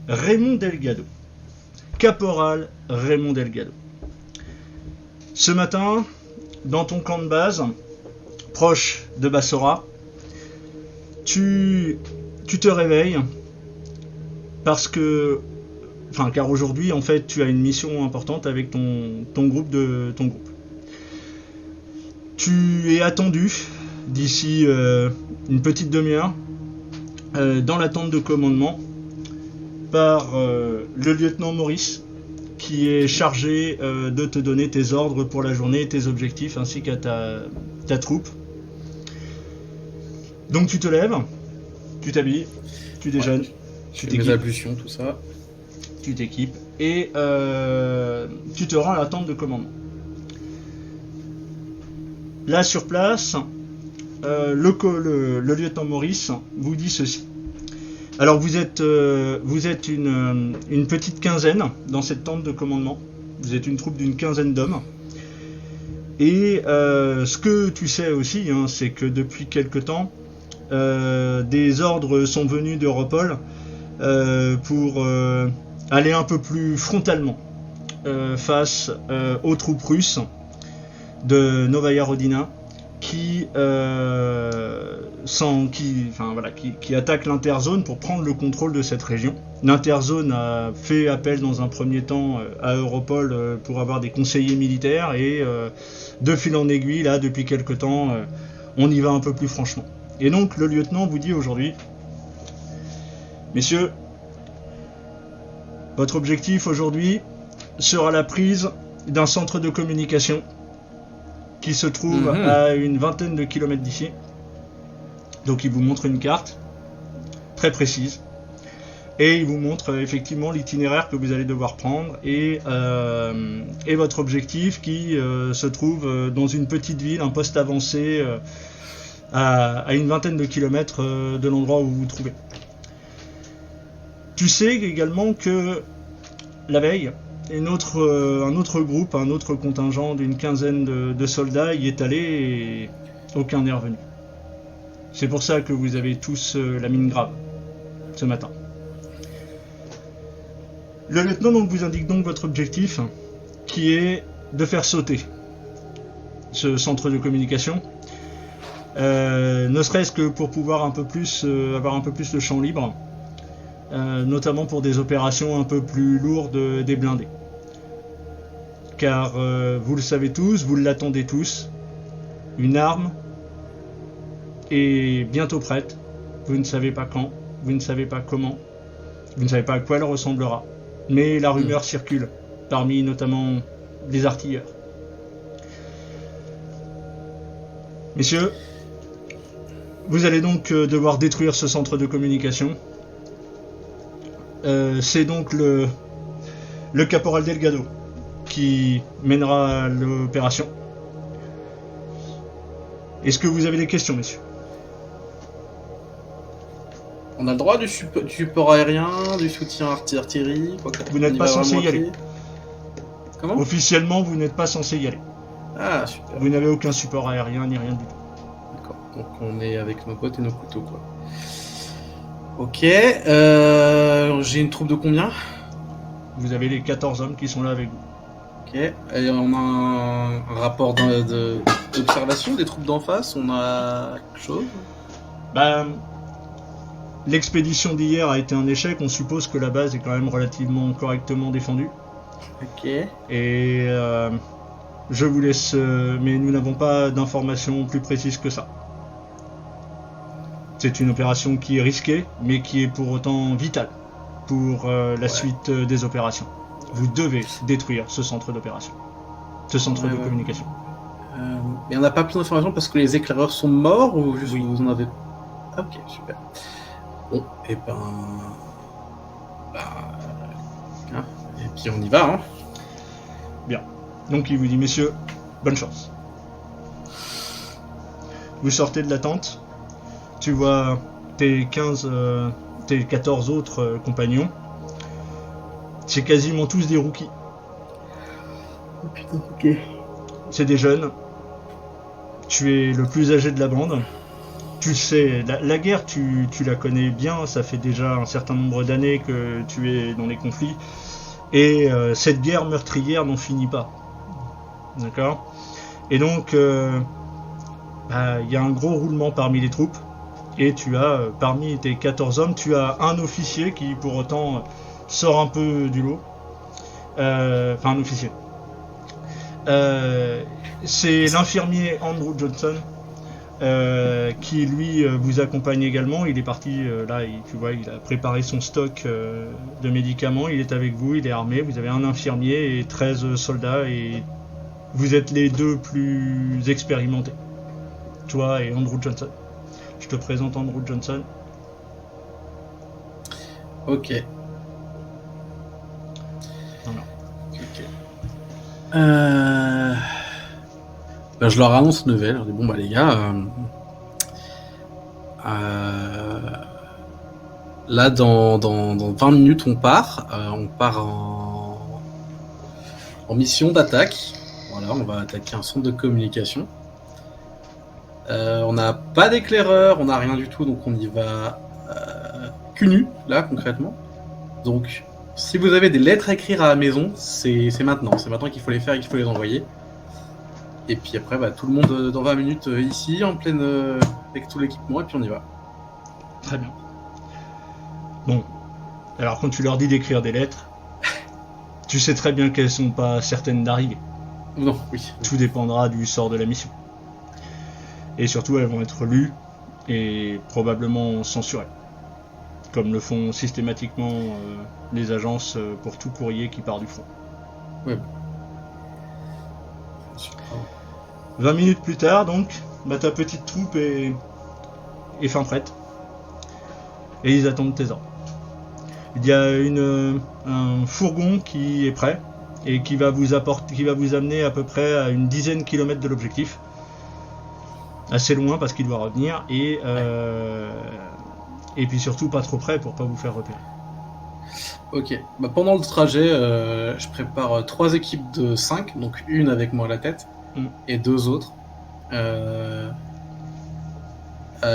Raymond Delgado. Caporal Raymond Delgado. Ce matin, dans ton camp de base, proche de Bassora, tu te réveilles car aujourd'hui, en fait, tu as une mission importante avec ton groupe. Tu es attendu d'ici une petite demi-heure dans la tente de commandement par le lieutenant Maurice, qui est chargé de te donner tes ordres pour la journée, tes objectifs, ainsi qu'à ta troupe. Donc tu te lèves, tu t'habilles, tu déjeunes, tu t'équipes. Mes ablutions, tout ça. Tu t'équipes et tu te rends à la tente de commandement. Là sur place, le lieutenant Maurice vous dit ceci. Alors vous êtes une petite quinzaine dans cette tente de commandement. Vous êtes une troupe d'une quinzaine d'hommes. Et ce que tu sais aussi, c'est que depuis quelque temps, des ordres sont venus d'Europol pour aller un peu plus frontalement face aux troupes russes de Novaya Rodina qui attaquent l'Interzone pour prendre le contrôle de cette région. L'Interzone a fait appel dans un premier temps à Europol pour avoir des conseillers militaires et de fil en aiguille, là, depuis quelque temps, on y va un peu plus franchement. Et donc le lieutenant vous dit aujourd'hui, messieurs, votre objectif aujourd'hui sera la prise d'un centre de communication qui se trouve à une vingtaine de kilomètres d'ici. Donc il vous montre une carte très précise et il vous montre effectivement l'itinéraire que vous allez devoir prendre et votre objectif qui se trouve dans une petite ville, un poste avancé à une vingtaine de kilomètres de l'endroit où vous vous trouvez. Tu sais également que la veille, un autre groupe, un autre contingent d'une quinzaine de soldats y est allé et aucun n'est revenu. C'est pour ça que vous avez tous la mine grave ce matin. Le lieutenant donc vous indique donc votre objectif, qui est de faire sauter ce centre de communication, ne serait-ce que pour pouvoir avoir un peu plus de champ libre, notamment pour des opérations un peu plus lourdes des blindés. Car vous le savez tous, vous l'attendez tous, une arme est bientôt prête, vous ne savez pas quand, vous ne savez pas comment, vous ne savez pas à quoi elle ressemblera, mais la rumeur circule parmi notamment des artilleurs. Messieurs, vous allez donc devoir détruire ce centre de communication. C'est donc le caporal Delgado qui mènera l'opération. Est-ce que vous avez des questions, messieurs ? On a le droit du support aérien, du soutien artillerie, quoi. Vous n'êtes pas censé y aller. Comment ? Officiellement, vous n'êtes pas censé y aller. Ah, super. Vous n'avez aucun support aérien ni rien du tout. D'accord, donc on est avec nos potes et nos couteaux, quoi. Ok, j'ai une troupe de combien ? Vous avez les 14 hommes qui sont là avec vous. Ok, et on a un rapport d'observation des troupes d'en face, on a quelque chose ? L'expédition d'hier a été un échec, on suppose que la base est quand même relativement correctement défendue. Ok. Et je vous laisse, mais nous n'avons pas d'informations plus précises que ça. C'est une opération qui est risquée, mais qui est pour autant vitale pour la suite des opérations. Vous devez détruire ce centre d'opération, ce centre de communication. Et on n'a pas plus d'informations parce que les éclaireurs sont morts ou juste vous en avez... Ah, ok, super. Bon, et et puis on y va, hein. Bien. Donc il vous dit, messieurs, bonne chance. Vous sortez de la tente, tu vois tes 14 autres compagnons. C'est quasiment tous des rookies. Oh putain, ok. C'est des jeunes. Tu es le plus âgé de la bande. tu sais, la guerre, tu la connais bien, ça fait déjà un certain nombre d'années que tu es dans les conflits, et cette guerre meurtrière n'en finit pas. D'accord ? Et donc, il y a un gros roulement parmi les troupes, et tu as, parmi tes 14 hommes, tu as un officier qui, pour autant, sort un peu du lot. Enfin, un officier. C'est l'infirmier Andrew Johnson, qui lui vous accompagne également. Il est parti, là, tu vois, il a préparé son stock de médicaments, il est avec vous, il est armé, vous avez un infirmier et 13 soldats, et vous êtes les deux plus expérimentés, toi et Andrew Johnson. Je te présente Andrew Johnson. Ok. Non. Ben, je leur annonce une nouvelle. Je dis, bon bah les gars, là dans 20 minutes on part en mission d'attaque. Voilà, on va attaquer un centre de communication. On n'a pas d'éclaireur, on n'a rien du tout, donc on y va cul nu, là concrètement. Donc si vous avez des lettres à écrire à la maison, c'est maintenant qu'il faut les faire et qu'il faut les envoyer. Et puis après, tout le monde dans 20 minutes ici, en pleine avec tout l'équipement, et puis on y va. Très bien. Bon, alors quand tu leur dis d'écrire des lettres, tu sais très bien qu'elles sont pas certaines d'arriver. Non, oui. Tout dépendra du sort de la mission. Et surtout, elles vont être lues et probablement censurées, comme le font systématiquement les agences pour tout courrier qui part du front. Ouais. 20 minutes plus tard, donc, ta petite troupe est fin prête. Et ils attendent tes ordres. Il y a un fourgon qui est prêt et qui va vous amener à peu près à une dizaine de kilomètres de l'objectif. Assez loin parce qu'il doit revenir, et puis surtout pas trop près pour pas vous faire repérer. Ok, pendant le trajet, je prépare 3 équipes de 5, donc une avec moi à la tête, et 2 autres. Il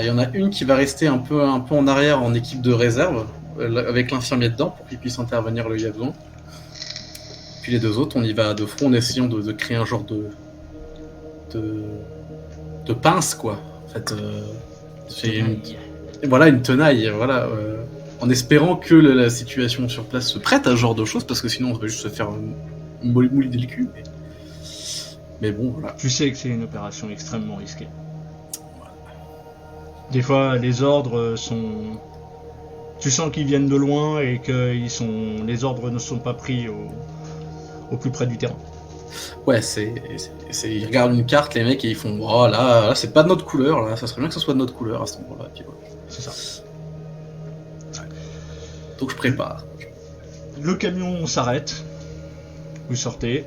y en a une qui va rester un peu en arrière en équipe de réserve, avec l'infirmier dedans, pour qu'il puisse intervenir là où il y a besoin. Puis les 2 autres, on y va de front en essayant de créer un genre de pince, quoi. En fait, une tenaille, voilà. En espérant que la situation sur place se prête à ce genre de choses, parce que sinon on va juste se faire mouler le cul. Mais bon, voilà. Tu sais que c'est une opération extrêmement risquée. Des fois, les ordres sont... Tu sens qu'ils viennent de loin et que les ordres ne sont pas pris au plus près du terrain. Ouais, ils regardent une carte, les mecs, et ils font « Oh là, c'est pas de notre couleur, là, ça serait bien que ce soit de notre couleur à ce moment-là. » C'est ça. Donc je prépare. Le camion s'arrête, vous sortez,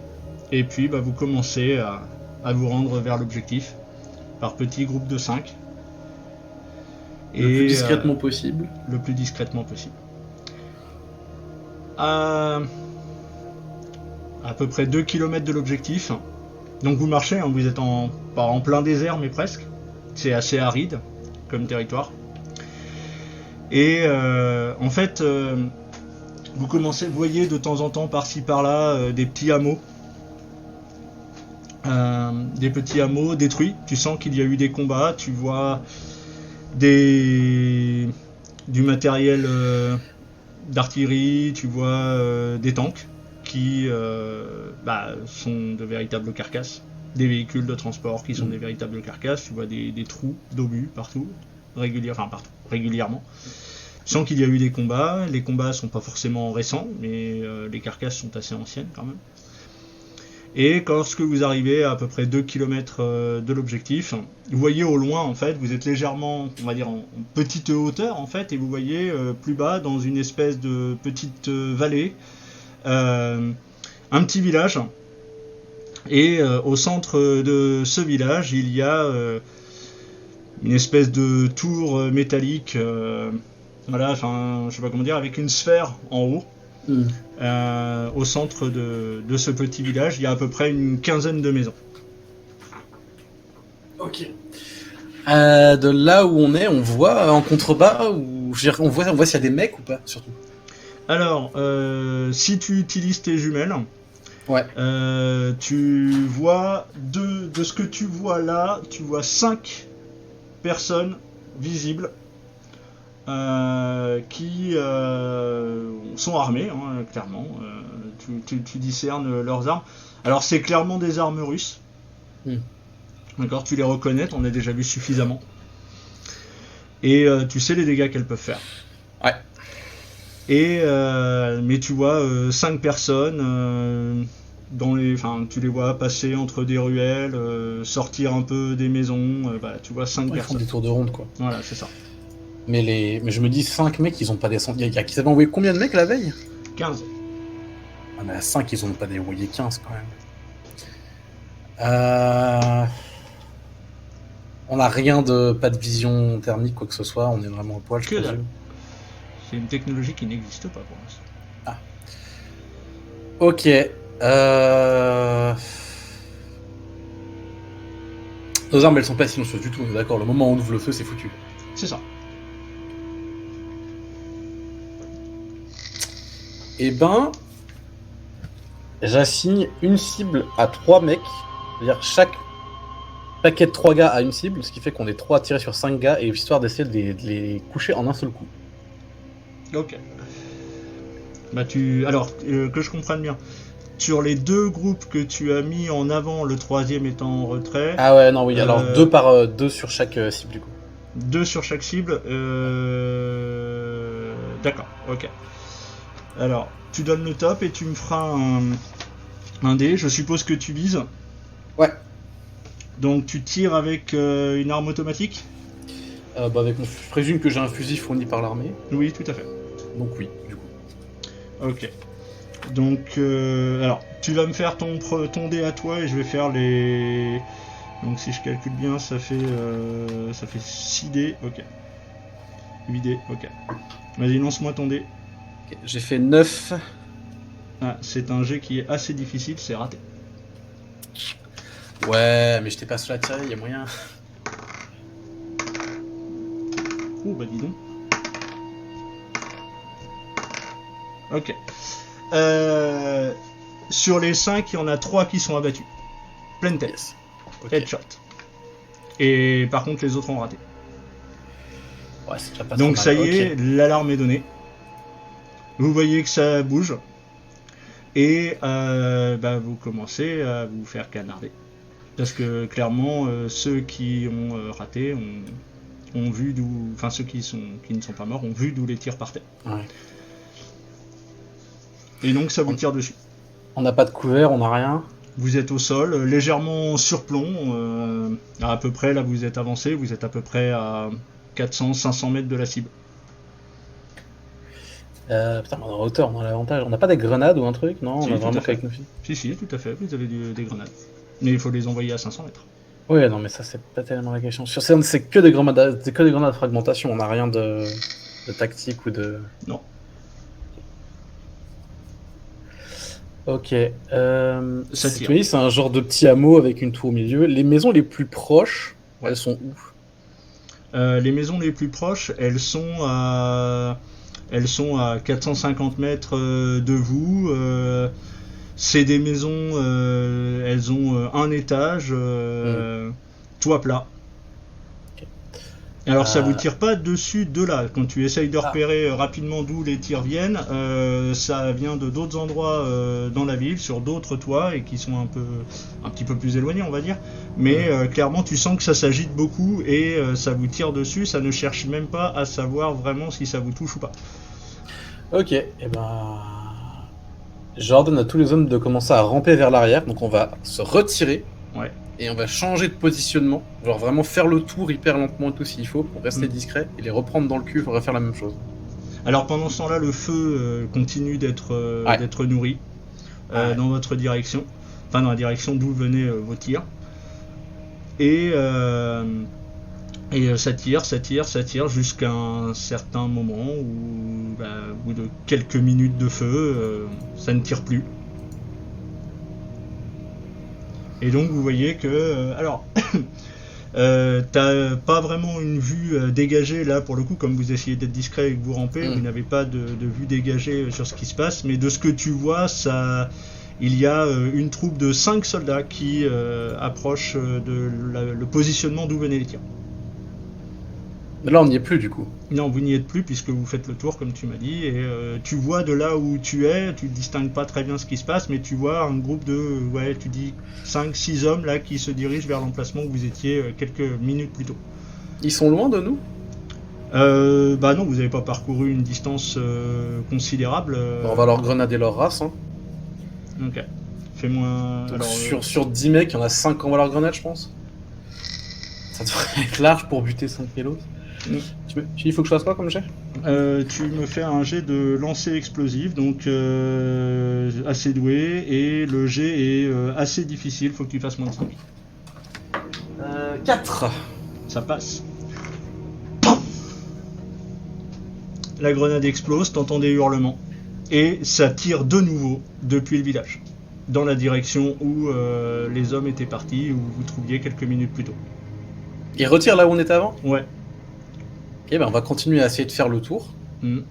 et puis vous commencez à vous rendre vers l'objectif par petits groupes de 5. Le plus discrètement possible. Le plus discrètement possible. À peu près 2 km de l'objectif. Donc vous marchez, hein, vous êtes pas en plein désert, mais presque. C'est assez aride comme territoire. Et en fait, vous voyez de temps en temps par-ci par-là des petits hameaux. Des petits hameaux détruits. Tu sens qu'il y a eu des combats, tu vois du matériel d'artillerie, tu vois des tanks qui sont de véritables carcasses, des véhicules de transport qui sont des véritables carcasses, tu vois des trous d'obus partout, régulièrement. Tu sens qu'il y a eu des combats, les combats sont pas forcément récents, mais les carcasses sont assez anciennes quand même. Et lorsque vous arrivez à peu près 2 km de l'objectif, vous voyez au loin, en fait, vous êtes légèrement, on va dire, en petite hauteur, en fait, et vous voyez plus bas, dans une espèce de petite vallée, un petit village. Et au centre de ce village, il y a une espèce de tour métallique, je sais pas comment dire, avec une sphère en haut. Au centre de ce petit village, il y a à peu près une quinzaine de maisons. Ok. De là où on est, on voit en contrebas, ou je veux dire, on voit s'il y a des mecs ou pas, surtout. Alors, si tu utilises tes jumelles, Ouais. tu vois, de ce que tu vois là, tu vois 5 personnes visibles qui sont armées, hein, clairement. Tu discernes leurs armes. Alors, c'est clairement des armes russes. D'accord, tu les reconnais, t'en as déjà vu suffisamment. Et tu sais les dégâts qu'elles peuvent faire. Ouais. Et mais tu vois 5 personnes tu les vois passer entre des ruelles, sortir un peu des maisons, tu vois 5 Ils font personnes. des tours de ronde, quoi. Voilà, c'est ça. Mais je me dis 5 mecs, ils ont pas descendu. Ils avaient envoyé combien de mecs la veille? 15. Ah, mais à 5, ils ont pas envoyé 15 quand même. On a rien pas de vision thermique, quoi que ce soit, on est vraiment à poil, je présume. C'est une technologie qui n'existe pas pour l'instant. Ah. Ok. Nos armes, elles sont pas silencieuses du tout, d'accord. Le moment où on ouvre le feu, c'est foutu. C'est ça. Eh ben, j'assigne une cible à 3 mecs. C'est-à-dire chaque paquet de 3 gars a une cible, ce qui fait qu'on est 3 à tirer sur 5 gars, et histoire d'essayer de les coucher en un seul coup. Ok. Alors, que je comprenne bien. Sur les 2 groupes que tu as mis en avant, le 3e étant en retrait. Ah ouais, non, oui, alors 2 sur chaque cible du coup. 2 sur chaque cible. D'accord, ok. Alors, tu donnes le top et tu me feras un dé. Je suppose que tu vises. Ouais. Donc tu tires avec une arme automatique. Je présume que j'ai un fusil fourni par l'armée. Oui, tout à fait. Donc oui, du coup. Ok. Donc, alors, tu vas me faire ton dé à toi et je vais faire les... Donc si je calcule bien, ça fait 6 dés, ok. 8 dés, ok. Vas-y, lance-moi ton dé. Okay, j'ai fait 9. Ah, c'est un jet qui est assez difficile, c'est raté. Ouais, mais je t'ai pas sur la tirée, y'a moyen. Oh, bah dis donc. Ok. Sur les 5, il y en a 3 qui sont abattus. Pleine tête. Yes. Okay. Headshot. Et par contre, les autres ont raté. Ouais, c'est déjà pas donc mal. Ça y est, l'alarme est donnée. Vous voyez que ça bouge. Et vous commencez à vous faire canarder. Parce que clairement, ceux qui ont raté ont vu d'où... Enfin, ceux qui ne sont pas morts ont vu d'où les tirs partaient. Ouais. Et donc ça vous tire dessus. On n'a pas de couvert, on n'a rien. Vous êtes au sol, légèrement surplomb. À peu près, là vous êtes avancé, vous êtes à peu près à 400-500 mètres de la cible. Putain, on est en hauteur, on a l'avantage. On n'a pas des grenades ou un truc, non? Si, on a vraiment qu'avec nos filles. Si, tout à fait, vous avez des grenades. Mais il faut les envoyer à 500 mètres. Ouais, non, mais ça, c'est pas tellement la question. Sur scène, c'est que des grenades de fragmentation, on n'a rien de tactique ou de... Non. Ok. C'est un genre de petit hameau avec une tour au milieu. Les maisons les plus proches, elles sont où? Les maisons les plus proches, elles sont à 450 mètres de vous. C'est des maisons, elles ont un étage, toit plat. Okay. Alors ça vous tire pas dessus de là. Quand tu essayes de repérer rapidement d'où les tirs viennent, ça vient de d'autres endroits dans la ville, sur d'autres toits et qui sont un petit peu plus éloignés, on va dire. Mais clairement, tu sens que ça s'agite beaucoup et ça vous tire dessus. Ça ne cherche même pas à savoir vraiment si ça vous touche ou pas. Ok, et j'ordonne à tous les hommes de commencer à ramper vers l'arrière, donc on va se retirer et on va changer de positionnement, genre vraiment faire le tour hyper lentement et tout s'il faut pour rester discret et les reprendre dans le cul pour refaire la même chose. Alors pendant ce temps-là, le feu continue d'être nourri dans votre direction, enfin dans la direction d'où venaient vos tirs. Et ça tire jusqu'à un certain moment où, au bout de quelques minutes de feu, ça ne tire plus. Et donc vous voyez que... alors, T'as pas vraiment une vue dégagée là pour le coup, comme vous essayez d'être discret et que vous rampez, vous n'avez pas de vue dégagée sur ce qui se passe, mais de ce que tu vois, il y a une troupe de 5 soldats qui approchent le positionnement d'où venaient les tirs. Là, on n'y est plus du coup. Non, vous n'y êtes plus puisque vous faites le tour, comme tu m'as dit, et tu vois de là où tu es, tu distingues pas très bien ce qui se passe, mais tu vois un groupe de, tu dis 5-6 hommes là qui se dirigent vers l'emplacement où vous étiez quelques minutes plus tôt. Ils sont loin de nous ? Bah non, vous n'avez pas parcouru une distance considérable. On va leur grenader leur race. Hein. Ok. Fais-moi. Alors, sur 10 mecs, il y en a 5 qui envoient leur grenade, je pense. Ça devrait être large pour buter 5 pélos. Il faut que je fasse quoi comme jet ? Tu me fais un jet de lancer explosif, donc assez doué, et le jet est assez difficile, faut que tu fasses moins de 5. 4. Ça passe. La grenade explose, t'entends des hurlements, et ça tire de nouveau depuis le village, dans la direction où les hommes étaient partis, où vous vous trouviez quelques minutes plus tôt. Ils retirent là où on était avant ? Ouais. Ok, ben on va continuer à essayer de faire le tour. Tous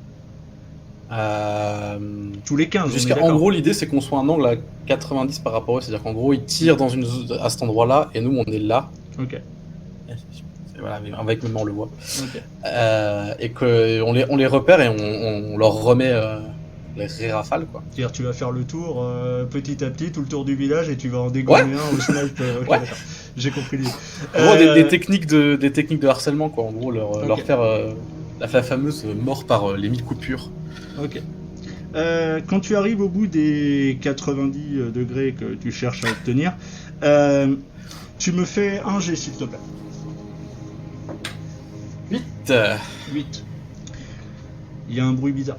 les 15, en gros, l'idée c'est qu'on soit un angle à 90 par rapport à eux, c'est-à-dire qu'en gros ils tirent à cet endroit-là et nous on est là. Ok. Voilà, avec même on le voit. Okay. Et qu'on les repère et on leur remet les rafales quoi. C'est-à-dire tu vas faire le tour petit à petit, tout le tour du village et tu vas en dégommer un au snipe. Okay, ouais. J'ai compris l'idée. En gros, des techniques de harcèlement quoi. En gros, leur faire la fameuse mort par les 1000 coupures. Ok. Quand tu arrives au bout des 90 degrés que tu cherches à obtenir, tu me fais un jet s'il te plaît. 8. Il y a un bruit bizarre.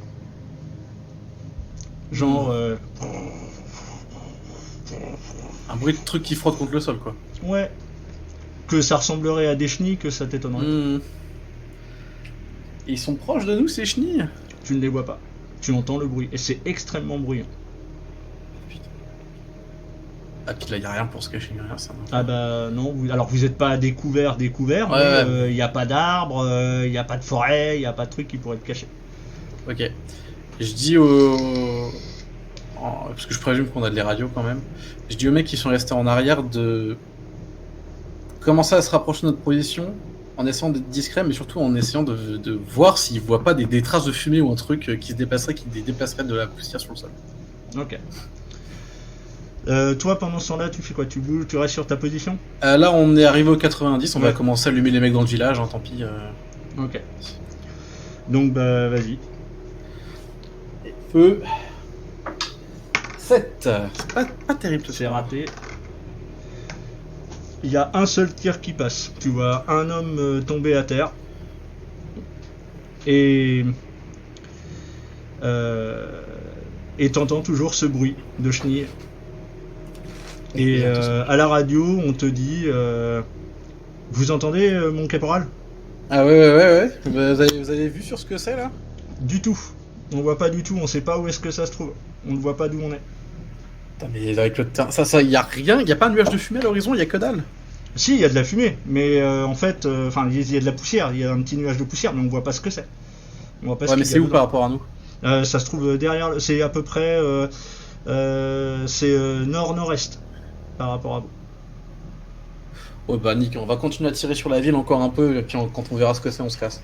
Genre... Un bruit de truc qui frotte contre le sol quoi. Ouais. Que ça ressemblerait à des chenilles, que ça t'étonnerait. Ils sont proches de nous ces chenilles ? Tu ne les vois pas. Tu entends le bruit et c'est extrêmement bruyant. Putain. Ah puis là il n'y a rien pour se cacher, rien ça. Ah bah non, alors vous n'êtes pas à découvert, mais il n'y a pas d'arbres, il n'y a pas de forêt, il n'y a pas de truc qui pourrait te cacher. Ok. Je dis parce que je présume qu'on a de les radios quand même. Je dis aux mecs qui sont restés en arrière de commencer à se rapprocher de notre position en essayant d'être discret, mais surtout en essayant de voir s'ils voient pas des traces de fumée ou un truc qui déplacerait de la poussière sur le sol. Ok. Toi, pendant ce temps-là, tu fais quoi ? Tu bouges, tu restes sur ta position ? Là, on est arrivé au 90, on va commencer à allumer les mecs dans le village, hein, tant pis. Ok. Donc, bah, vas-y. Feu. 7. C'est pas terrible, c'est raté. Il y a un seul tir qui passe. Tu vois un homme tomber à terre. Et t'entends toujours ce bruit de chenilles. Et à la radio, on te dit vous entendez mon caporal ? Ah ouais. Vous avez vu sur ce que c'est là ? Du tout. On voit pas du tout, on sait pas où est-ce que ça se trouve. On ne voit pas d'où on est. Putain, mais avec le ça y a rien, y a pas un nuage de fumée à l'horizon, y a que dalle. Si, il y a de la fumée, mais en fait, il y a de la poussière, il y a un petit nuage de poussière, mais on voit pas ce que c'est. On voit pas ouais, mais c'est où par rapport à nous ? Ça se trouve derrière, c'est à peu près, c'est nord-nord-est par rapport à vous. Ouais bah nickel, on va continuer à tirer sur la ville encore un peu, et puis quand on verra ce que c'est, on se casse.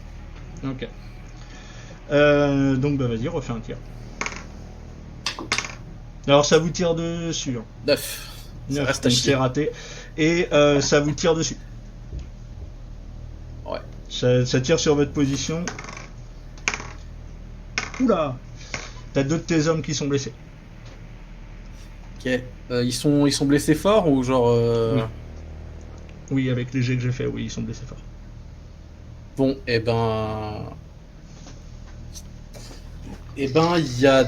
Ok. Donc bah vas-y, refais un tir. Alors ça vous tire dessus. 9. Ça reste à chier. C'est raté. Et ça vous tire dessus. Ouais. Ça tire sur votre position. Oula. T'as deux de tes hommes qui sont blessés. Ok. Ils sont blessés fort ou genre... Oui, avec les jets que j'ai fait, oui, ils sont blessés fort. Bon, et ben, il y a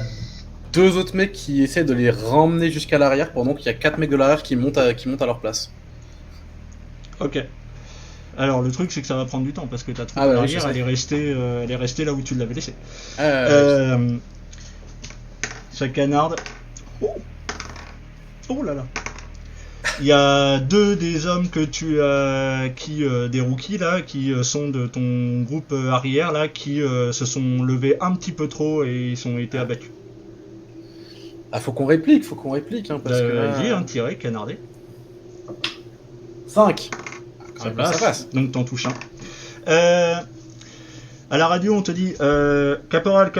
2 autres mecs qui essaient de les ramener jusqu'à l'arrière pendant qu'il y a 4 mecs de l'arrière qui montent à leur place. Ok. Alors le truc c'est que ça va prendre du temps parce que ta troupe arrière elle est restée là où tu l'avais laissée. Ça canarde. Oh là là. Il y a 2 des hommes que tu as, des rookies là, qui sont de ton groupe arrière là, qui se sont levés un petit peu trop et ils ont été abattus. Ah, faut qu'on réplique, hein, parce que là... Vas-y, un tiré, canardé. 5. Ça passe. Donc t'en touches un. À la radio, on te dit, caporal.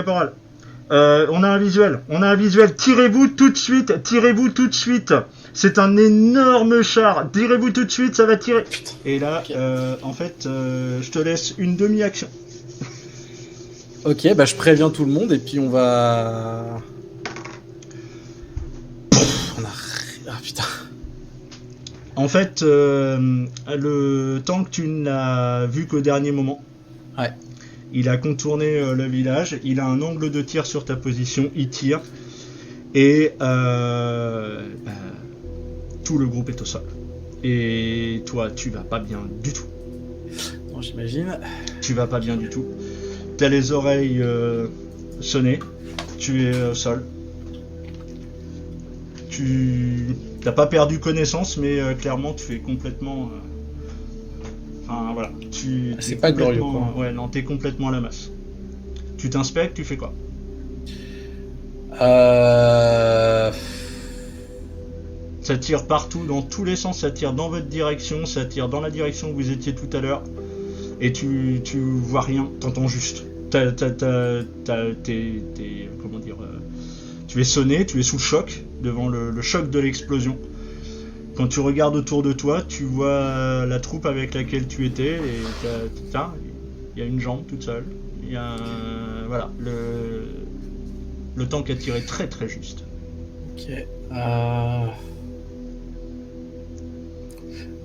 On a un visuel. Tirez-vous tout de suite. C'est un énorme char. Tirez-vous tout de suite, ça va tirer. Putain. Et là, Ok. en fait, je te laisse une demi-action. Ok, bah je préviens tout le monde et puis on va... Ah putain. En fait, le tank, tu n'as vu qu'au dernier moment. Ouais. Il a contourné le village, il a un angle de tir sur ta position, il tire, et tout le groupe est au sol. Et toi, tu vas pas bien du tout. Non, j'imagine. Tu vas pas bien du tout. T'as les oreilles sonnées, tu es au sol. Tu n'as pas perdu connaissance, mais clairement, tu es complètement... Enfin, voilà. C'est pas glorieux, complètement- quoi. Ouais, non, t'es complètement à la masse. Tu t'inspectes, tu fais quoi? Ça tire partout, dans tous les sens, ça tire dans votre direction, ça tire dans la direction où vous étiez tout à l'heure, et tu vois rien, t'entends juste. Comment dire, tu es sonné, tu es sous le choc, devant le choc de l'explosion. Quand tu regardes autour de toi, tu vois la troupe avec laquelle tu étais, et il y a une jambe toute seule. Il y a voilà, le tank a tiré très très juste. Ok.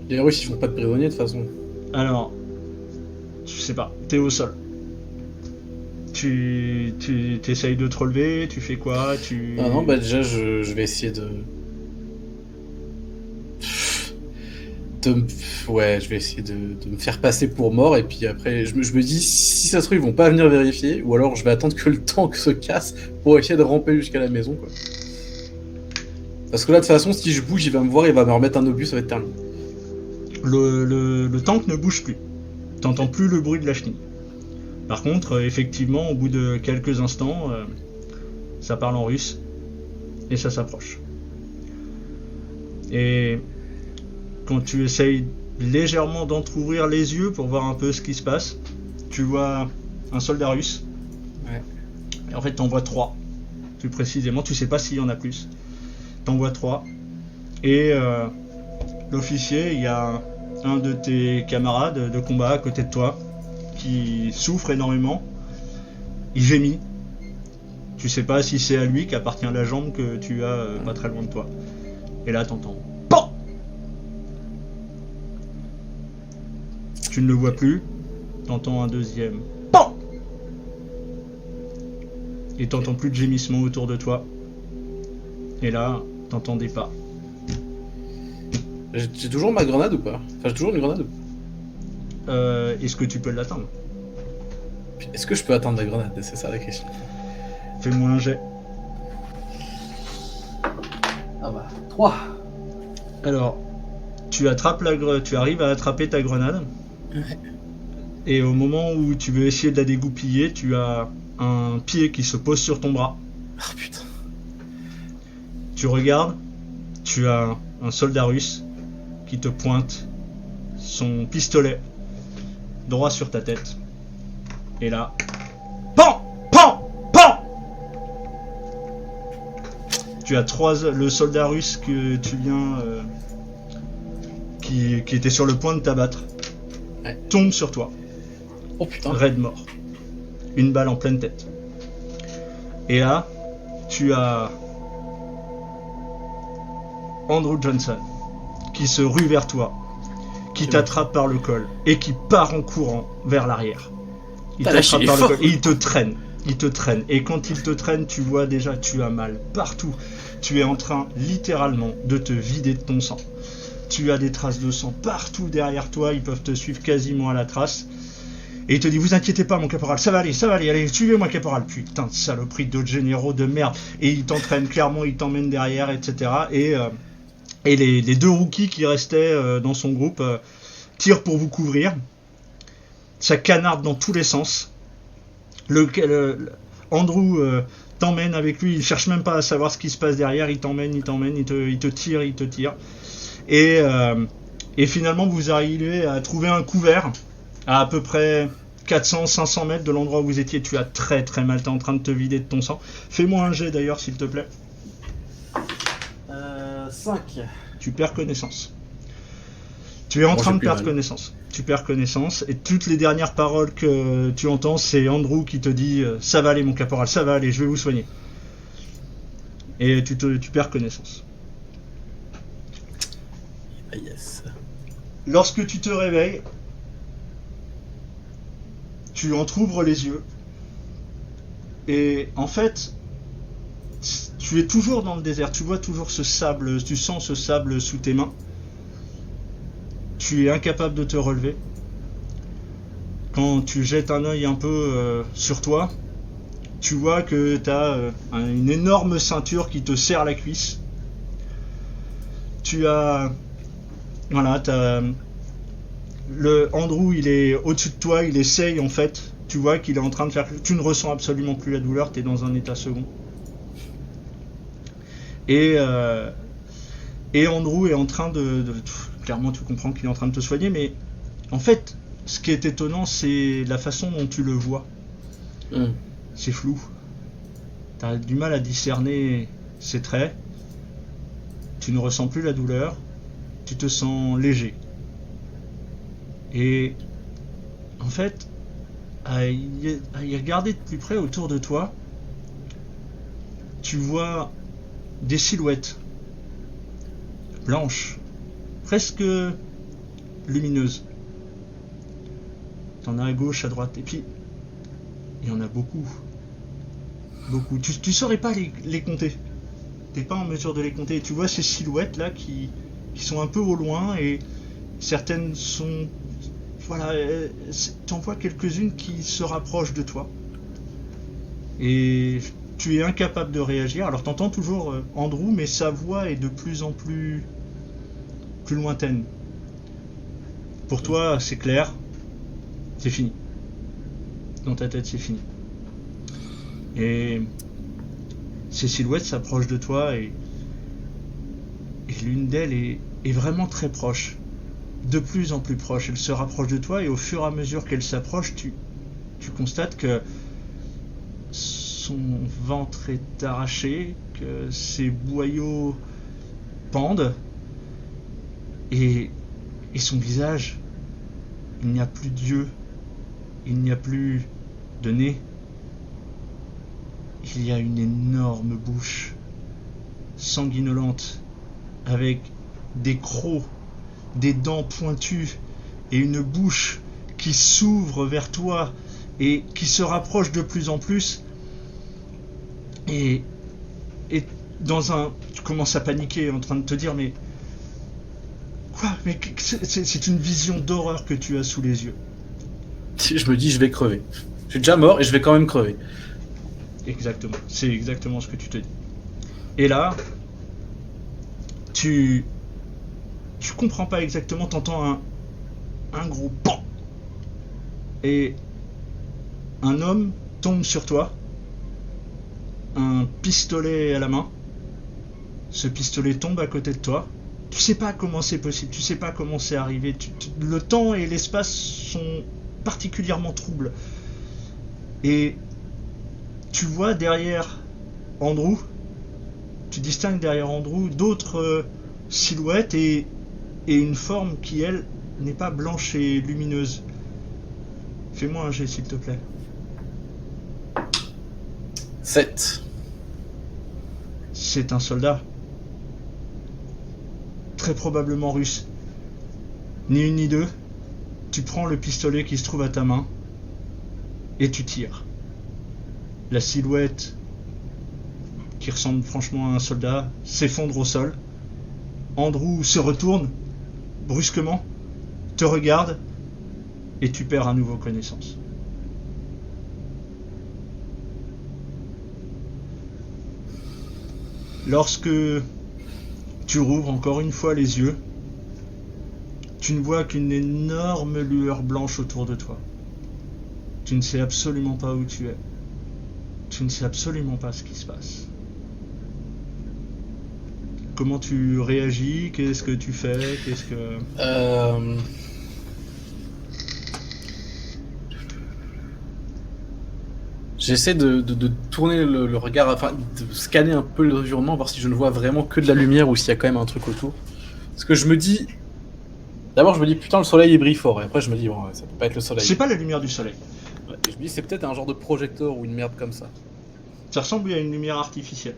Les Russes ils font pas de prisonniers de toute façon. Alors, je sais pas, t'es au sol. Tu essayes de te relever, tu fais quoi? Ah non, bah déjà je vais essayer ouais, je vais essayer de me faire passer pour mort et puis après je me dis si ça se trouve ils vont pas venir vérifier ou alors je vais attendre que le tank se casse pour essayer de ramper jusqu'à la maison quoi. Parce que là de toute façon si je bouge il va me voir, il va me remettre un obus, ça va être terminé. Le tank ne bouge plus. T'entends plus le bruit de la chenille. Par contre, effectivement, au bout de quelques instants, ça parle en russe et ça s'approche. Et quand tu essayes légèrement d'entrouvrir les yeux pour voir un peu ce qui se passe, tu vois un soldat russe. Ouais. Et en fait, t'en vois 3. Plus précisément, tu sais pas s'il y en a plus. T'en vois 3. Et l'officier, il y a un de tes camarades de combat à côté de toi qui souffre énormément. Il gémit. Tu sais pas si c'est à lui qu'appartient la jambe que tu as pas très loin de toi. Et là, t'entends PAN. Tu ne le vois plus. T'entends un deuxième PAN. Et t'entends plus de gémissements autour de toi. Et là, t'entends des pas. J'ai toujours ma grenade ou pas? Enfin j'ai toujours une grenade ou pas? Est-ce que tu peux l'atteindre? Est-ce que je peux atteindre la grenade? C'est ça la question. Fais-moi un jet. Ah bah 3. Alors, tu arrives à attraper ta grenade. Ouais. Et au moment où tu veux essayer de la dégoupiller, tu as un pied qui se pose sur ton bras. Oh putain. Tu regardes, tu as un soldat russe qui te pointe son pistolet droit sur ta tête. Et là, PAN! PAN! PAN! Tu as le soldat russe que tu viens, qui était sur le point de t'abattre, Ouais. tombe sur toi, Oh putain. raide mort. Une balle en pleine tête. Et là, tu as Andrew Johnson qui se rue vers toi, qui t'attrape par le col et qui part en courant vers l'arrière. Il t'attrape par le col et il te traîne. Et quand il te traîne, tu vois déjà, tu as mal partout. Tu es en train littéralement de te vider de ton sang. Tu as des traces de sang partout derrière toi, ils peuvent te suivre quasiment à la trace. Et il te dit, vous inquiétez pas mon caporal, ça va aller, allez, suivez-moi caporal. Putain de saloperie d'autres généraux de merde. Et il t'entraîne clairement, il t'emmène derrière, etc. Et Et les 2 rookies qui restaient dans son groupe tirent pour vous couvrir. Ça canarde dans tous les sens. Andrew t'emmène avec lui, il cherche même pas à savoir ce qui se passe derrière, il t'emmène, il te tire. Et finalement vous arrivez à trouver un couvert à peu près 400-500 mètres de l'endroit où vous étiez. Tu as très très mal, t'es en train de te vider de ton sang. Fais-moi un jet d'ailleurs s'il te plaît. 5. Tu perds connaissance. Tu es en train de perdre connaissance. Tu perds connaissance et toutes les dernières paroles que tu entends, c'est Andrew qui te dit ça va aller mon caporal, ça va aller, je vais vous soigner. Et tu perds connaissance. Yes. Lorsque tu te réveilles, tu entrouvres les yeux et en fait, tu es toujours dans le désert, tu vois toujours ce sable, tu sens ce sable sous tes mains. Tu es incapable de te relever. Quand tu jettes un œil un peu sur toi, tu vois que tu as une énorme ceinture qui te serre la cuisse. Tu as... Voilà, le Andrew, il est au-dessus de toi, il essaye en fait. Tu vois qu'il est en train de faire... Tu ne ressens absolument plus la douleur, tu es dans un état second. Et Andrew est en train clairement tu comprends qu'il est en train de te soigner, mais en fait ce qui est étonnant c'est la façon dont tu le vois. C'est flou, t'as du mal à discerner ses traits, tu ne ressens plus la douleur, tu te sens léger et en fait à y regarder de plus près autour de toi, tu vois des silhouettes blanches, presque lumineuses. T'en as à gauche, à droite, et puis il y en a beaucoup. Tu saurais pas les compter. T'es pas en mesure de les compter. Et tu vois ces silhouettes là qui sont un peu au loin et certaines sont... Voilà, t'en vois quelques-unes qui se rapprochent de toi. Et tu es incapable de réagir. Alors t'entends toujours Andrew, mais sa voix est de plus en plus lointaine. Pour toi, c'est clair, c'est fini. Dans ta tête, c'est fini. Et ces silhouettes s'approchent de toi et l'une d'elles est vraiment très proche. De plus en plus proche. Elle se rapproche de toi et au fur et à mesure qu'elle s'approche, tu constates que son ventre est arraché, que ses boyaux pendent et son visage, il n'y a plus d'yeux, il n'y a plus de nez, il y a une énorme bouche sanguinolente avec des crocs, des dents pointues et une bouche qui s'ouvre vers toi et qui se rapproche de plus en plus et tu commences à paniquer en train de te dire mais quoi, mais c'est une vision d'horreur que tu as sous les yeux. Je me dis je vais crever. Je suis déjà mort et je vais quand même crever. Exactement, c'est exactement ce que tu te dis. Et là, tu comprends pas exactement, t'entends un gros pan et un homme tombe sur toi, un pistolet à la main. Ce pistolet tombe à côté de toi. Tu sais pas comment c'est possible, tu sais pas comment c'est arrivé. Le temps et l'espace sont particulièrement troubles. Et tu vois derrière Andrew, tu distingues derrière Andrew d'autres silhouettes et une forme qui, elle, n'est pas blanche et lumineuse. Fais-moi un jet, s'il te plaît. 7. C'est un soldat. Très probablement russe. Ni une ni deux. Tu prends le pistolet qui se trouve à ta main et tu tires. La silhouette, qui ressemble franchement à un soldat, s'effondre au sol. Andrew se retourne brusquement, te regarde et tu perds à nouveau connaissance. Lorsque Tu rouvres encore une fois les yeux. Tu ne vois qu'une énorme lueur blanche autour de toi. Tu ne sais absolument pas où tu es. Tu ne sais absolument pas ce qui se passe. Comment tu réagis? Qu'est-ce que tu fais? J'essaie de tourner le regard, enfin de scanner un peu l'environnement, voir si je ne vois vraiment que de la lumière ou s'il y a quand même un truc autour. Parce que je me dis... D'abord je me dis putain le soleil il brille fort, et après je me dis bon ça peut pas être le soleil. C'est pas la lumière du soleil. Ouais, et je me dis c'est peut-être un genre de projecteur ou une merde comme ça. Ça ressemble à une lumière artificielle.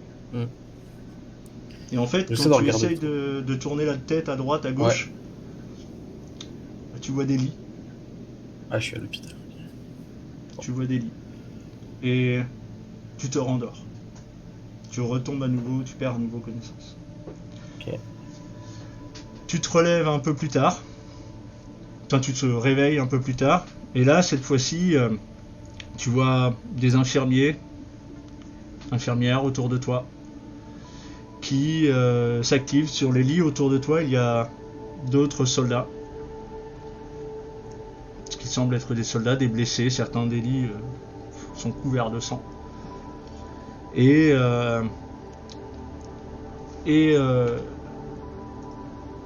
Et en fait, J'essaie quand de tu regarder. essayes de tourner la tête à droite, à gauche, tu vois des lits. Ah je suis à l'hôpital. Tu vois des lits. Et tu te rendors. Tu retombes à nouveau, tu perds à nouveau connaissance. Ok. Tu te relèves un peu plus tard. Enfin, tu te réveilles un peu plus tard. Et là, cette fois-ci, tu vois des infirmières autour de toi qui s'activent sur les lits autour de toi. Il y a d'autres soldats qui semblent être des soldats, des blessés. Certains des lits sont couverts de sang. Et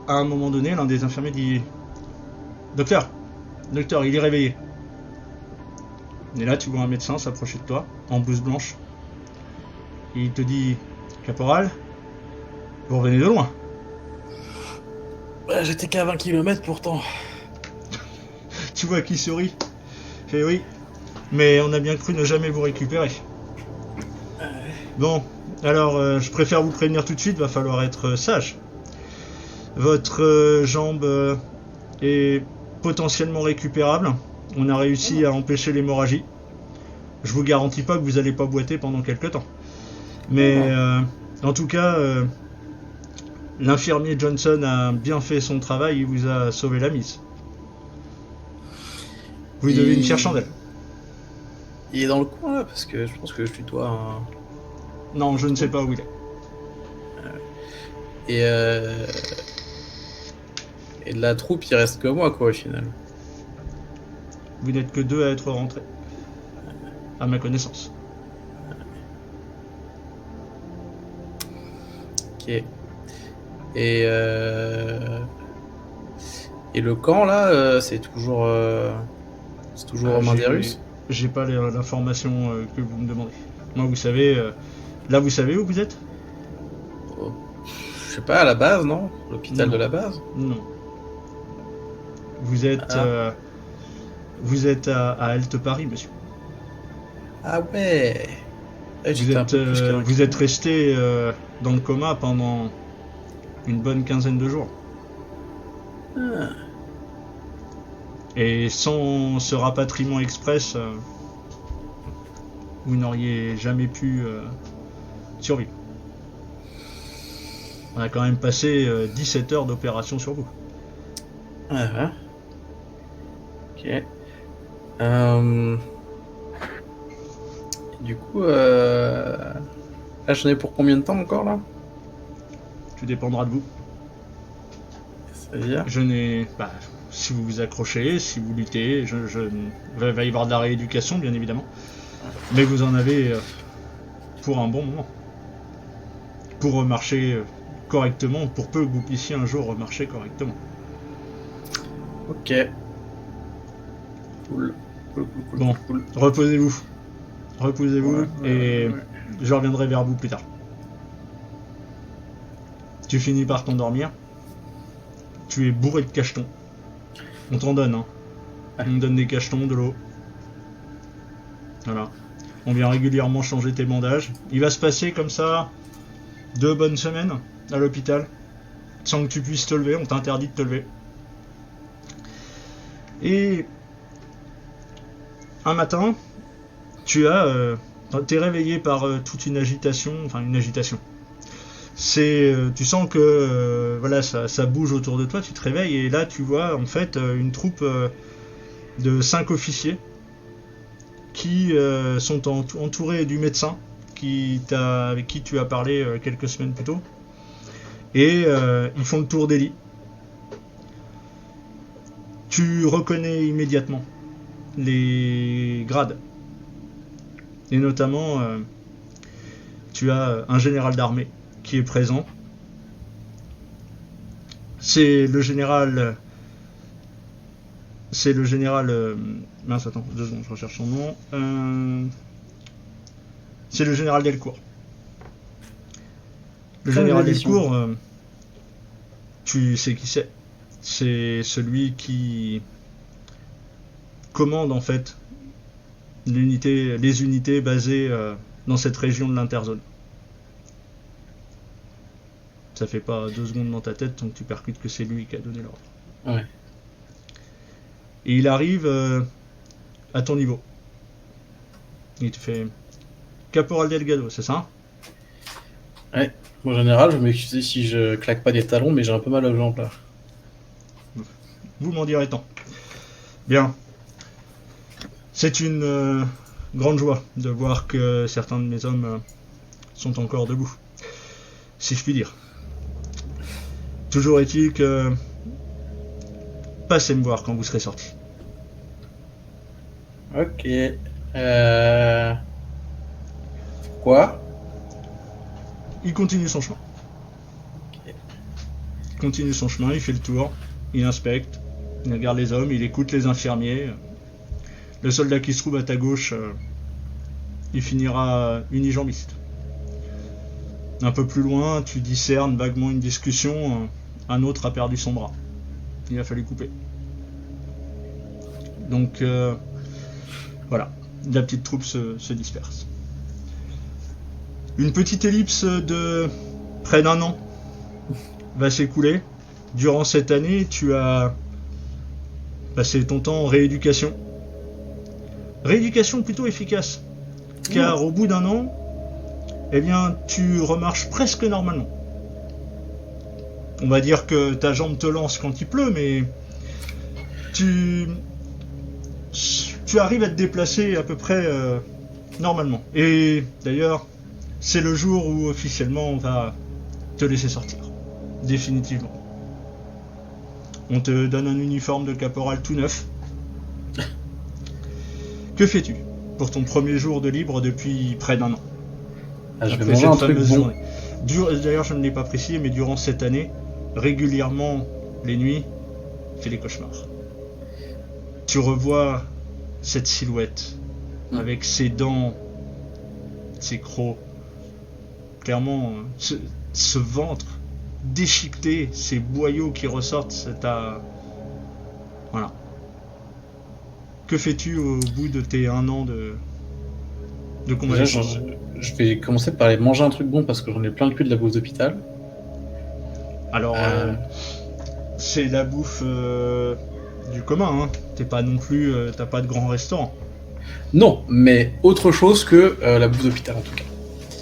à un moment donné, l'un des infirmiers dit Docteur, il est réveillé. Et là, tu vois un médecin s'approcher de toi, en blouse blanche. Et il te dit Caporal, vous revenez de loin. Ouais, j'étais qu'à 20 km pourtant. Tu vois qu'il sourit. Il fait oui, mais on a bien cru ne jamais vous récupérer. Bon, alors je préfère vous prévenir tout de suite, va falloir être sage. Votre jambe est potentiellement récupérable. On a réussi à empêcher l'hémorragie. Je vous garantis pas que vous allez pas boiter pendant quelques temps. Mais en tout cas, l'infirmier Johnson a bien fait son travail, il vous a sauvé la mise. Vous devez une fière chandelle. Il est dans le coin là, parce que je pense que je tutoie un... Non, je ne sais pas où il est. Et de la troupe, il reste que moi, quoi, au final. Vous n'êtes que 2 à être rentrés. À ma connaissance. Ok. Et le camp, là, c'est toujours aux mains des Russes? J'ai pas l'information que vous me demandez. Moi, vous savez... là, vous savez où vous êtes? Je sais pas, à la base, non? L'hôpital de la base? Non. Vous êtes... vous êtes à Halte Paris, monsieur. Ah ouais. Vous êtes resté dans le coma pendant une bonne quinzaine de jours. Ah. Et sans ce rapatriement express, vous n'auriez jamais pu survivre. On a quand même passé 17 heures d'opération sur vous. Ah. Ok. Du coup, là, j'en ai pour combien de temps encore, là? Tout dépendra de vous. C'est-à-dire? Si vous vous accrochez, si vous luttez, va y avoir de la rééducation, bien évidemment. Mais vous en avez pour un bon moment. Pour remarcher correctement, pour peu que vous puissiez un jour remarcher correctement. Ok. Cool. Bon, reposez-vous. Et je reviendrai vers vous plus tard. Tu finis par t'endormir. Tu es bourré de cachetons. On t'en donne, hein. On me donne des cachetons, de l'eau. Voilà. On vient régulièrement changer tes bandages. Il va se passer comme ça 2 bonnes semaines à l'hôpital. Sans que tu puisses te lever. On t'interdit de te lever. Et un matin, t'es réveillé par toute une agitation. Enfin, une agitation. Tu sens que voilà, ça bouge autour de toi, tu te réveilles et là tu vois en fait une troupe de 5 officiers qui sont entourés du médecin avec qui tu as parlé quelques semaines plus tôt Et ils font le tour des lits. Tu reconnais immédiatement les grades. Et notamment, tu as un général d'armée qui est présent. C'est le général... mince, attends, 2 secondes, je recherche son nom. C'est le général Delcourt. Le général Delcourt, tu sais qui c'est. C'est celui qui commande en fait les unités basées dans cette région de l'interzone. Ça fait pas 2 secondes dans ta tête, donc tu percutes que c'est lui qui a donné l'ordre. Ouais. Et il arrive à ton niveau. Il te fait Caporal Delgado, c'est ça? Ouais. En général, je m'excuse si je claque pas des talons, mais j'ai un peu mal aux jambes là. Vous m'en direz tant. Bien. C'est une grande joie de voir que certains de mes hommes sont encore debout. Si je puis dire. Toujours est-il que... Passez me voir quand vous serez sortis. Ok. Quoi? Il continue son chemin. Ok. Il continue son chemin, il fait le tour, il inspecte, il regarde les hommes, il écoute les infirmiers. Le soldat qui se trouve à ta gauche, il finira unijambiste. Un peu plus loin, tu discernes vaguement une discussion, un autre a perdu son bras. Il a fallu couper. Donc, voilà, la petite troupe se disperse. Une petite ellipse de près d'1 an va s'écouler. Durant cette année, tu as passé ton temps en rééducation. Rééducation plutôt efficace, car au bout d'1 an, eh bien, tu remarches presque normalement. On va dire que ta jambe te lance quand il pleut, mais tu arrives à te déplacer à peu près normalement. Et d'ailleurs, c'est le jour où officiellement on va te laisser sortir. Définitivement. On te donne un uniforme de caporal tout neuf. Que fais-tu pour ton premier jour de libre depuis près d'1 an? Je vais manger un truc bon. D'ailleurs, je ne l'ai pas précisé, mais durant cette année, régulièrement, les nuits, fais des cauchemars. Tu revois cette silhouette avec ses dents, ses crocs. Clairement, ce ventre déchiqueté, ces boyaux qui ressortent, c'est à... Voilà. Que fais-tu au bout de tes 1 an de convalescence? Je vais commencer par aller manger un truc bon parce que j'en ai plein le cul de la bouffe d'hôpital. Alors, c'est la bouffe du commun, hein. T'es pas non plus... t'as pas de grand restaurant. Non, mais autre chose que la bouffe d'hôpital en tout cas.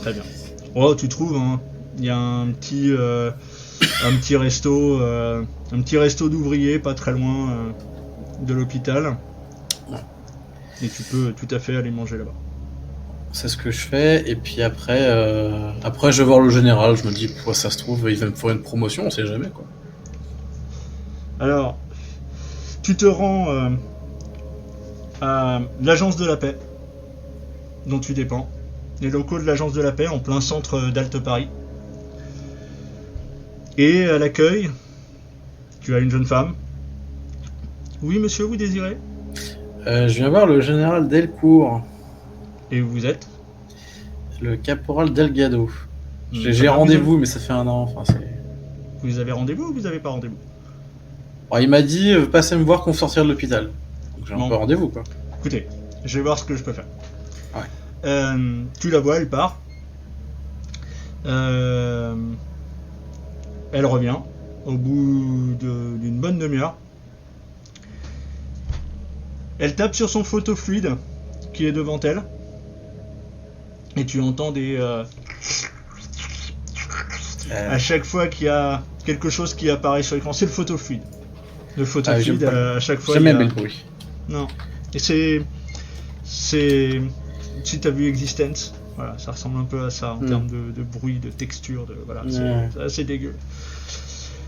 Très bien. Oh, tu trouves, hein. Il y a un petit resto d'ouvriers pas très loin de l'hôpital. Ouais. Et tu peux tout à fait aller manger là-bas. C'est ce que je fais, et puis après je vais voir le général, je me dis, pourquoi ça se trouve, il va me faire une promotion, on sait jamais quoi. Alors, tu te rends à l'agence de la paix, dont tu dépends. Les locaux de l'agence de la paix en plein centre d'Alte Paris. Et à l'accueil, tu as une jeune femme. Oui, monsieur, vous désirez? Je viens voir le général Delcourt. Et vous êtes? Le caporal Delgado. J'ai rendez-vous, mais ça fait 1 an. Enfin, vous avez rendez-vous ou vous n'avez pas rendez-vous? Alors, il m'a dit passez me voir qu'on sortir de l'hôpital. Donc j'ai un peu rendez-vous quoi. Écoutez, je vais voir ce que je peux faire. Ouais. Tu la vois, elle part. Elle revient au bout d'une bonne demi-heure. Elle tape sur son photo fluide qui est devant elle. Et tu entends des... À chaque fois qu'il y a quelque chose qui apparaît sur l'écran, c'est le photo fluide. Le photo fluide, à chaque fois... J'aime même le bruit. Non. Et c'est... Si t'as vu Existence, Voilà, ça ressemble un peu à ça en termes de bruit, de texture, voilà, c'est assez dégueu.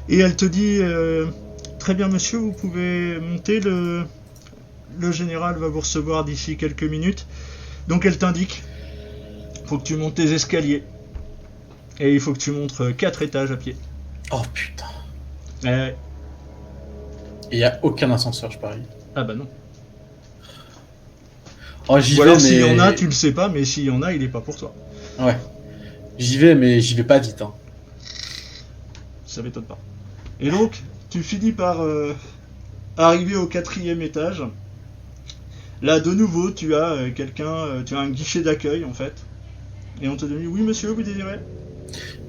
Et elle te dit très bien monsieur, vous pouvez monter, le général va vous recevoir d'ici quelques minutes. Donc elle t'indique, faut que tu montes tes escaliers. Et il faut que tu montes 4 étages à pied. Oh putain. Et il n'y a aucun ascenseur, je parie. Ah bah non. Oh, j'y Ou vais, alors mais... s'il y en a, tu le sais pas, mais s'il y en a, il est pas pour toi. Ouais. J'y vais, mais j'y vais pas vite. Hein. Ça m'étonne pas. Et donc, tu finis par arriver au 4e étage. Là, de nouveau, tu as tu as un guichet d'accueil en fait. Et on te dit oui monsieur, vous désirez?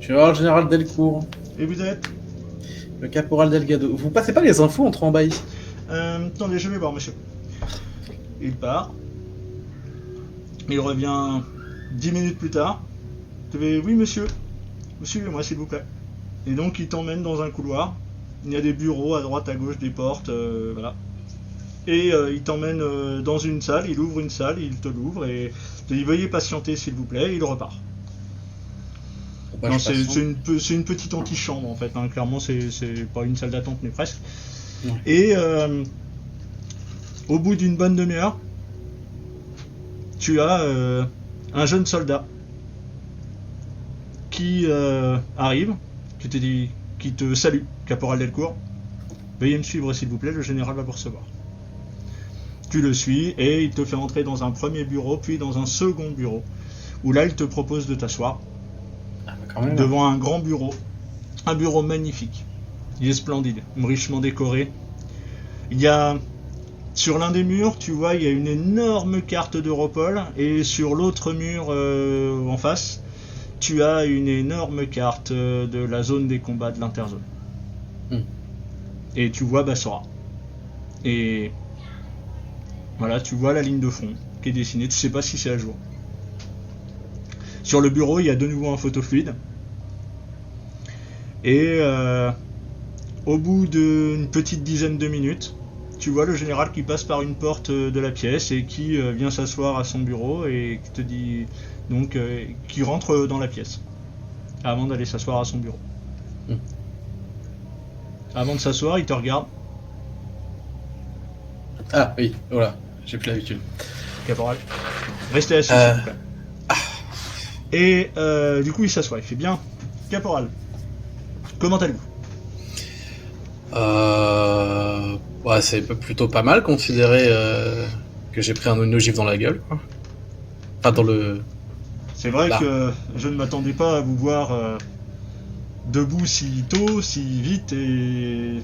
Je vais voir le général Delcourt. Et vous êtes? Le caporal Delgado. Vous passez pas les infos entre en bas ici? Attendez, je vais voir monsieur. Il part. Il revient 10 minutes plus tard. Tu fais oui monsieur. Suivez-moi s'il vous plaît. Et donc il t'emmène dans un couloir. Il y a des bureaux à droite, à gauche, des portes, voilà. Et il t'emmène dans une salle, il ouvre une salle, il te l'ouvre et te dit veuillez patienter s'il vous plaît, et il repart. Bah, non, c'est une petite antichambre en fait, hein. Clairement c'est pas une salle d'attente mais presque. Ouais. Et au bout d'une bonne demi-heure, tu as un jeune soldat qui arrive, qui te salue, caporal Delcourt. Veuillez me suivre s'il vous plaît, le général va vous recevoir. Tu le suis et il te fait entrer dans un premier bureau, puis dans un second bureau, où là il te propose de t'asseoir devant un grand bureau, un bureau magnifique. Il est splendide, richement décoré. Il y a sur l'un des murs, tu vois, il y a une énorme carte d'Europol et sur l'autre mur en face, tu as une énorme carte de la zone des combats de l'Interzone. Et tu vois Bassora. Et voilà, tu vois la ligne de front qui est dessinée, tu sais pas si c'est à jour. Sur le bureau, il y a de nouveau un photofluide. Et au bout d'une petite dizaine de minutes, tu vois le général qui passe par une porte de la pièce et qui vient s'asseoir à son bureau et qui te dit donc qui rentre dans la pièce avant d'aller s'asseoir à son bureau. Avant de s'asseoir, il te regarde. Ah oui, voilà, j'ai plus l'habitude. Caporal, restez assis s'il vous plaît. Et du coup il s'assoit, il fait bien. Caporal, comment allez-vous? Ouais, c'est plutôt pas mal considéré que j'ai pris un ogive dans la gueule, quoi. Enfin, dans le... C'est vrai là. Que je ne m'attendais pas à vous voir debout si tôt, si vite, et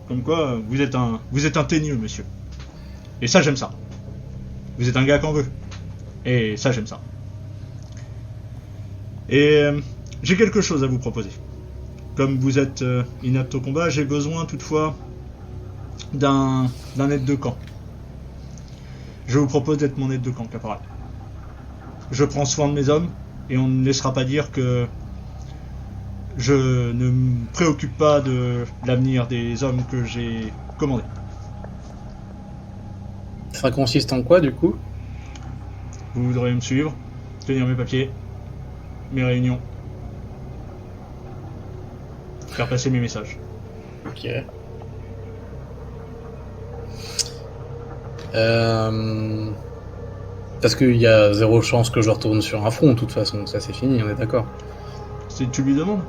comme quoi vous êtes un teigneux, monsieur. Et ça, j'aime ça. Vous êtes un gars qu'on veut. Et ça, j'aime ça. Et j'ai quelque chose à vous proposer. Comme vous êtes inapte au combat, j'ai besoin toutefois d'un aide de camp. Je vous propose d'être mon aide de camp, caporal. Je prends soin de mes hommes et on ne laissera pas dire que je ne me préoccupe pas de l'avenir des hommes que j'ai commandés. Ça consiste en quoi, du coup? Vous voudrez me suivre, tenir mes papiers, mes réunions, faire passer mes messages. Ok. Parce qu'il y a zéro chance que je retourne sur un front, de toute façon, ça c'est fini, on est d'accord. Tu lui demandes?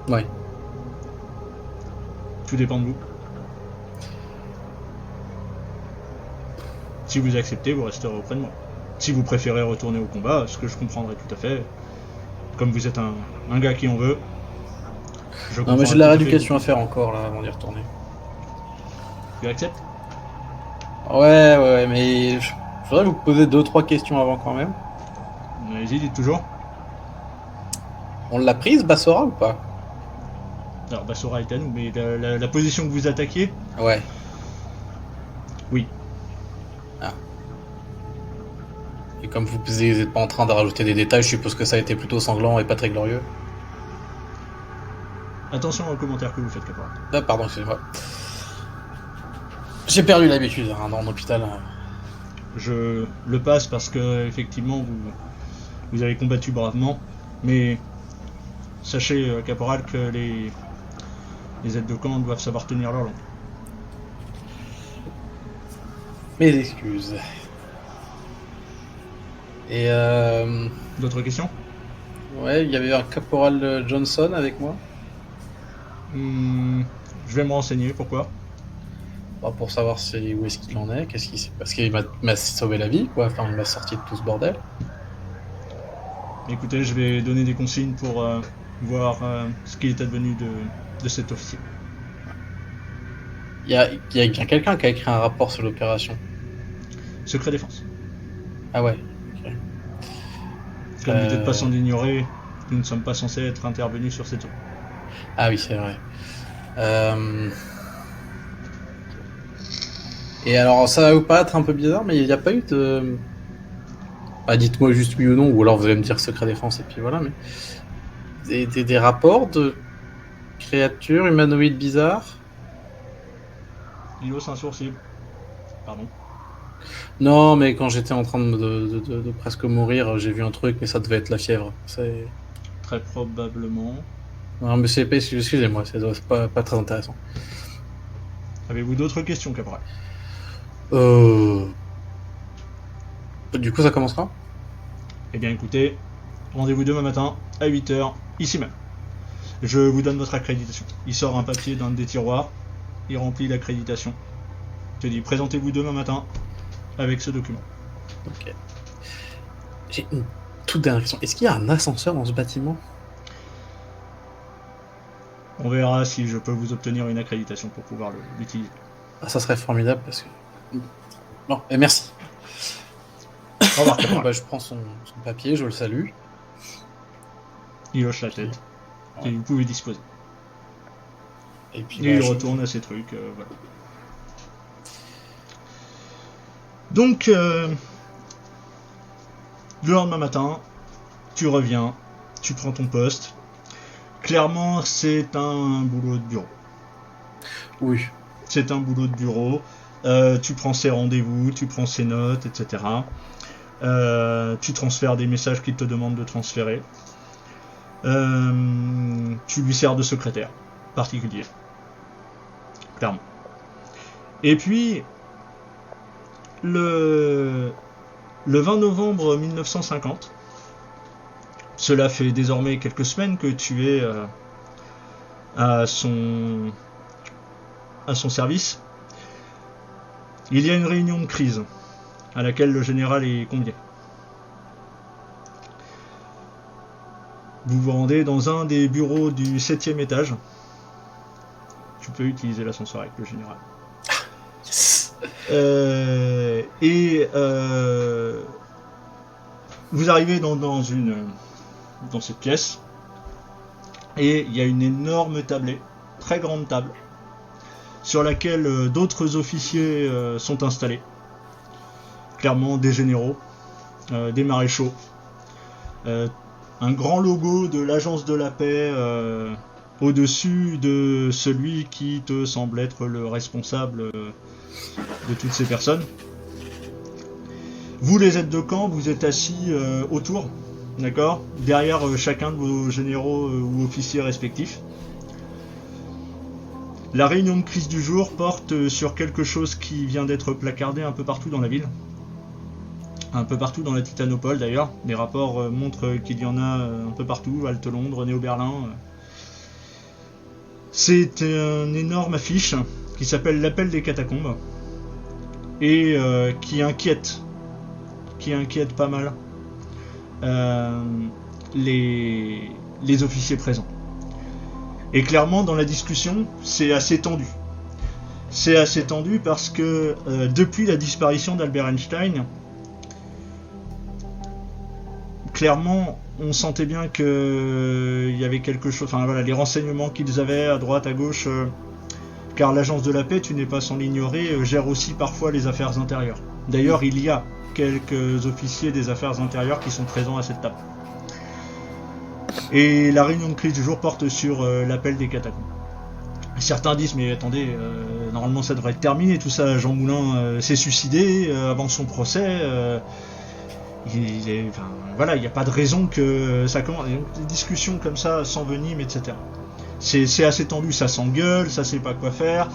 Ouais. Tout dépend de vous. Si vous acceptez, vous resterez auprès de moi. Si vous préférez retourner au combat, ce que je comprendrai tout à fait, comme vous êtes un gars qui en veut, non mais j'ai de la rééducation à faire encore là avant d'y retourner. Tu acceptes? Ouais, mais je voudrais vous poser 2-3 questions avant quand même. Allez-y, dites toujours. On l'a prise, Bassora, ou pas? Alors Bassora est à nous, mais la position que vous attaquiez? Ouais. Oui. Ah. Et comme vous n'êtes pas en train de rajouter des détails, je suppose que ça a été plutôt sanglant et pas très glorieux. Attention aux commentaires que vous faites, caporal. Ah, pardon, excusez-moi. J'ai perdu l'habitude dans l'hôpital. Je le passe parce que effectivement Vous avez combattu bravement, mais sachez, caporal, que les aides de camp doivent savoir tenir leur langue. Mes excuses. Et D'autres questions? ouais, il y avait un caporal Johnson avec moi. Je vais me renseigner, pourquoi? Bah, pour savoir où est-ce qu'il en est, parce qu'il m'a sauvé la vie, quoi. Enfin, il m'a sorti de tout ce bordel. Écoutez, je vais donner des consignes pour voir ce qui est advenu de cet officier. Il y a quelqu'un qui a écrit un rapport sur l'opération. Secret défense. Ah ouais. Ok. Comme vous n'êtes pas sans l'ignorer, nous ne sommes pas censés être intervenus sur cette zone. Ah oui, c'est vrai. Et alors, ça va vous paraître un peu bizarre, mais il n'y a pas eu de... Bah, dites-moi juste oui ou non, ou alors vous allez me dire secret défense, et puis voilà, mais... Des rapports de créatures humanoïdes bizarres? Il hausse un sourcil. Pardon. Non, mais quand j'étais en train de presque mourir, j'ai vu un truc, mais ça devait être la fièvre. C'est... Très probablement. Non, mais c'est pas... Excusez-moi, c'est pas très intéressant. Avez-vous d'autres questions, caporal? Du coup, ça commencera? Eh bien écoutez, rendez-vous demain matin à 8h, ici même. Je vous donne votre accréditation. Il sort un papier d'un des tiroirs, il remplit l'accréditation. Je te dis, présentez-vous demain matin avec ce document. Ok. J'ai une toute dernière question. Est-ce qu'il y a un ascenseur dans ce bâtiment? On verra si je peux vous obtenir une accréditation pour pouvoir l'utiliser. Ah, ça serait formidable parce que... Bon, et merci. Au revoir, caporal. Bah, je prends son papier, je le salue. Il hoche la tête. Ouais. Et vous pouvez disposer. Et puis Et il retourne à ses trucs. Voilà. Donc, le lendemain matin, tu reviens, tu prends ton poste. Clairement, c'est un boulot de bureau. Oui. C'est un boulot de bureau. Tu prends ses rendez-vous, tu prends ses notes, etc. Tu transfères des messages qu'il te demande de transférer. Tu lui sers de secrétaire particulier. Clairement. Et puis, le 20 novembre 1950, cela fait désormais quelques semaines que tu es à son service. Il y a une réunion de crise à laquelle le général est convié. Vous vous rendez dans un des bureaux du 7e étage. Tu peux utiliser l'ascenseur avec le général. Vous arrivez dans cette pièce et il y a une énorme tablée, très grande table, sur laquelle d'autres officiers sont installés. Clairement des généraux, des maréchaux, un grand logo de l'agence de la paix au-dessus de celui qui te semble être le responsable de toutes ces personnes. Vous, les aides de camp, vous êtes assis autour, d'accord, derrière chacun de vos généraux ou officiers respectifs. La réunion de crise du jour porte sur quelque chose qui vient d'être placardé un peu partout dans la ville. Un peu partout dans la Titanopole d'ailleurs. Les rapports montrent qu'il y en a un peu partout, Halte Londres, Néo-Berlin. C'est une énorme affiche qui s'appelle l'appel des catacombes et qui inquiète pas mal les officiers présents. Et clairement, dans la discussion, c'est assez tendu. C'est assez tendu parce que depuis la disparition d'Albert Einstein, clairement, on sentait bien qu'il y avait quelque chose. Enfin voilà, les renseignements qu'ils avaient à droite, à gauche, car l'agence de la paix, tu n'es pas sans l'ignorer, gère aussi parfois les affaires intérieures. D'ailleurs, il y a quelques officiers des affaires intérieures qui sont présents à cette table. Et la réunion de crise du jour porte sur l'appel des catacombes. Certains disent, mais attendez, normalement ça devrait être terminé, tout ça, Jean Moulin s'est suicidé avant son procès, enfin, voilà, il n'y a pas de raison que ça commence. Donc, des discussions comme ça s'enveniment, etc. C'est assez tendu, ça s'engueule, ça sait pas quoi faire.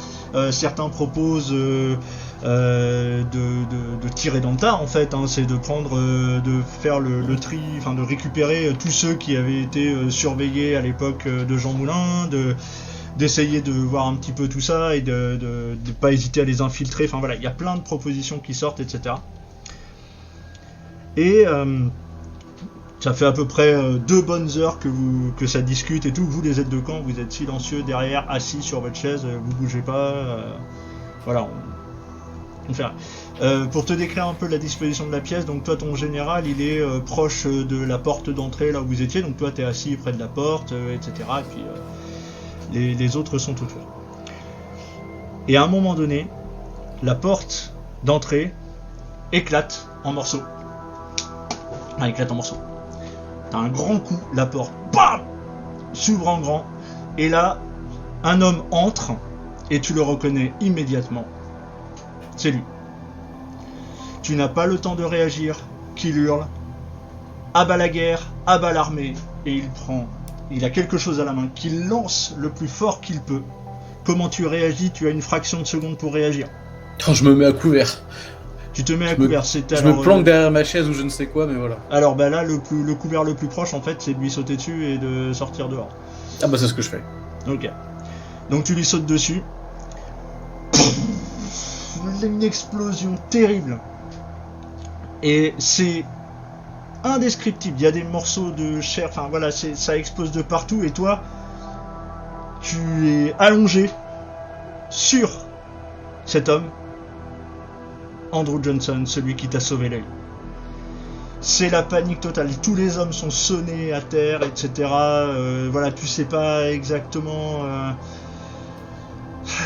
Certains proposent de tirer dans le tas en fait, hein, c'est de prendre, de faire le tri, enfin de récupérer tous ceux qui avaient été surveillés à l'époque de Jean Moulin, d'essayer de voir un petit peu tout ça et de pas hésiter à les infiltrer. Enfin voilà, il y a plein de propositions qui sortent, etc. Et ça fait à peu près 2 bonnes heures que ça discute et tout. Vous, les aides de camp, vous êtes silencieux derrière, assis sur votre chaise, vous bougez pas. Voilà, on fait rien. Pour te décrire un peu la disposition de la pièce, donc toi, ton général, il est proche de la porte d'entrée, là où vous étiez. Donc toi, t'es assis près de la porte, etc. Et puis les autres sont autour. Et à un moment donné, la porte d'entrée éclate en morceaux. Ah, éclate en morceaux. T'as un grand coup, la porte, bam, s'ouvre en grand, et là, un homme entre, et tu le reconnais immédiatement. C'est lui. Tu n'as pas le temps de réagir, qu'il hurle, à bas la guerre, à bas l'armée, et il a quelque chose à la main, qu'il lance le plus fort qu'il peut. Comment tu réagis? Tu as une fraction de seconde pour réagir. Quand je me mets à couvert. Tu te mets à couvert, je me planque derrière ma chaise ou je ne sais quoi, mais voilà. Alors bah là, le couvert le plus proche, en fait, c'est de lui sauter dessus et de sortir dehors. Ah bah c'est ce que je fais. Ok. Donc tu lui sautes dessus. Une explosion terrible. Et c'est indescriptible. Il y a des morceaux de chair, enfin voilà, ça explose de partout. Et toi, tu es allongé sur cet homme. Andrew Johnson, celui qui t'a sauvé l'œil. C'est la panique totale. Tous les hommes sont sonnés à terre, etc. Voilà, tu sais pas exactement.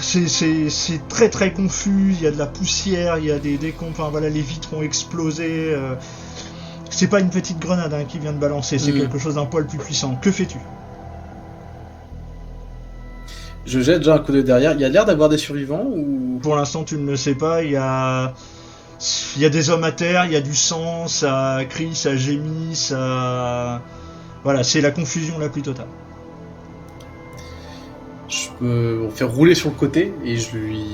C'est très très confus. Il y a de la poussière, il y a des décombres. Enfin voilà, les vitres ont explosé. C'est pas une petite grenade qui vient de balancer. C'est quelque chose d'un poil plus puissant. Que fais-tu? Je jette déjà un coup d'œil derrière. Il y a l'air d'avoir des survivants ou... Pour l'instant, tu ne le sais pas. Il y a des hommes à terre, il y a du sang, ça crie, ça gémit, ça... Voilà, c'est la confusion la plus totale. Je peux faire rouler sur le côté et je lui...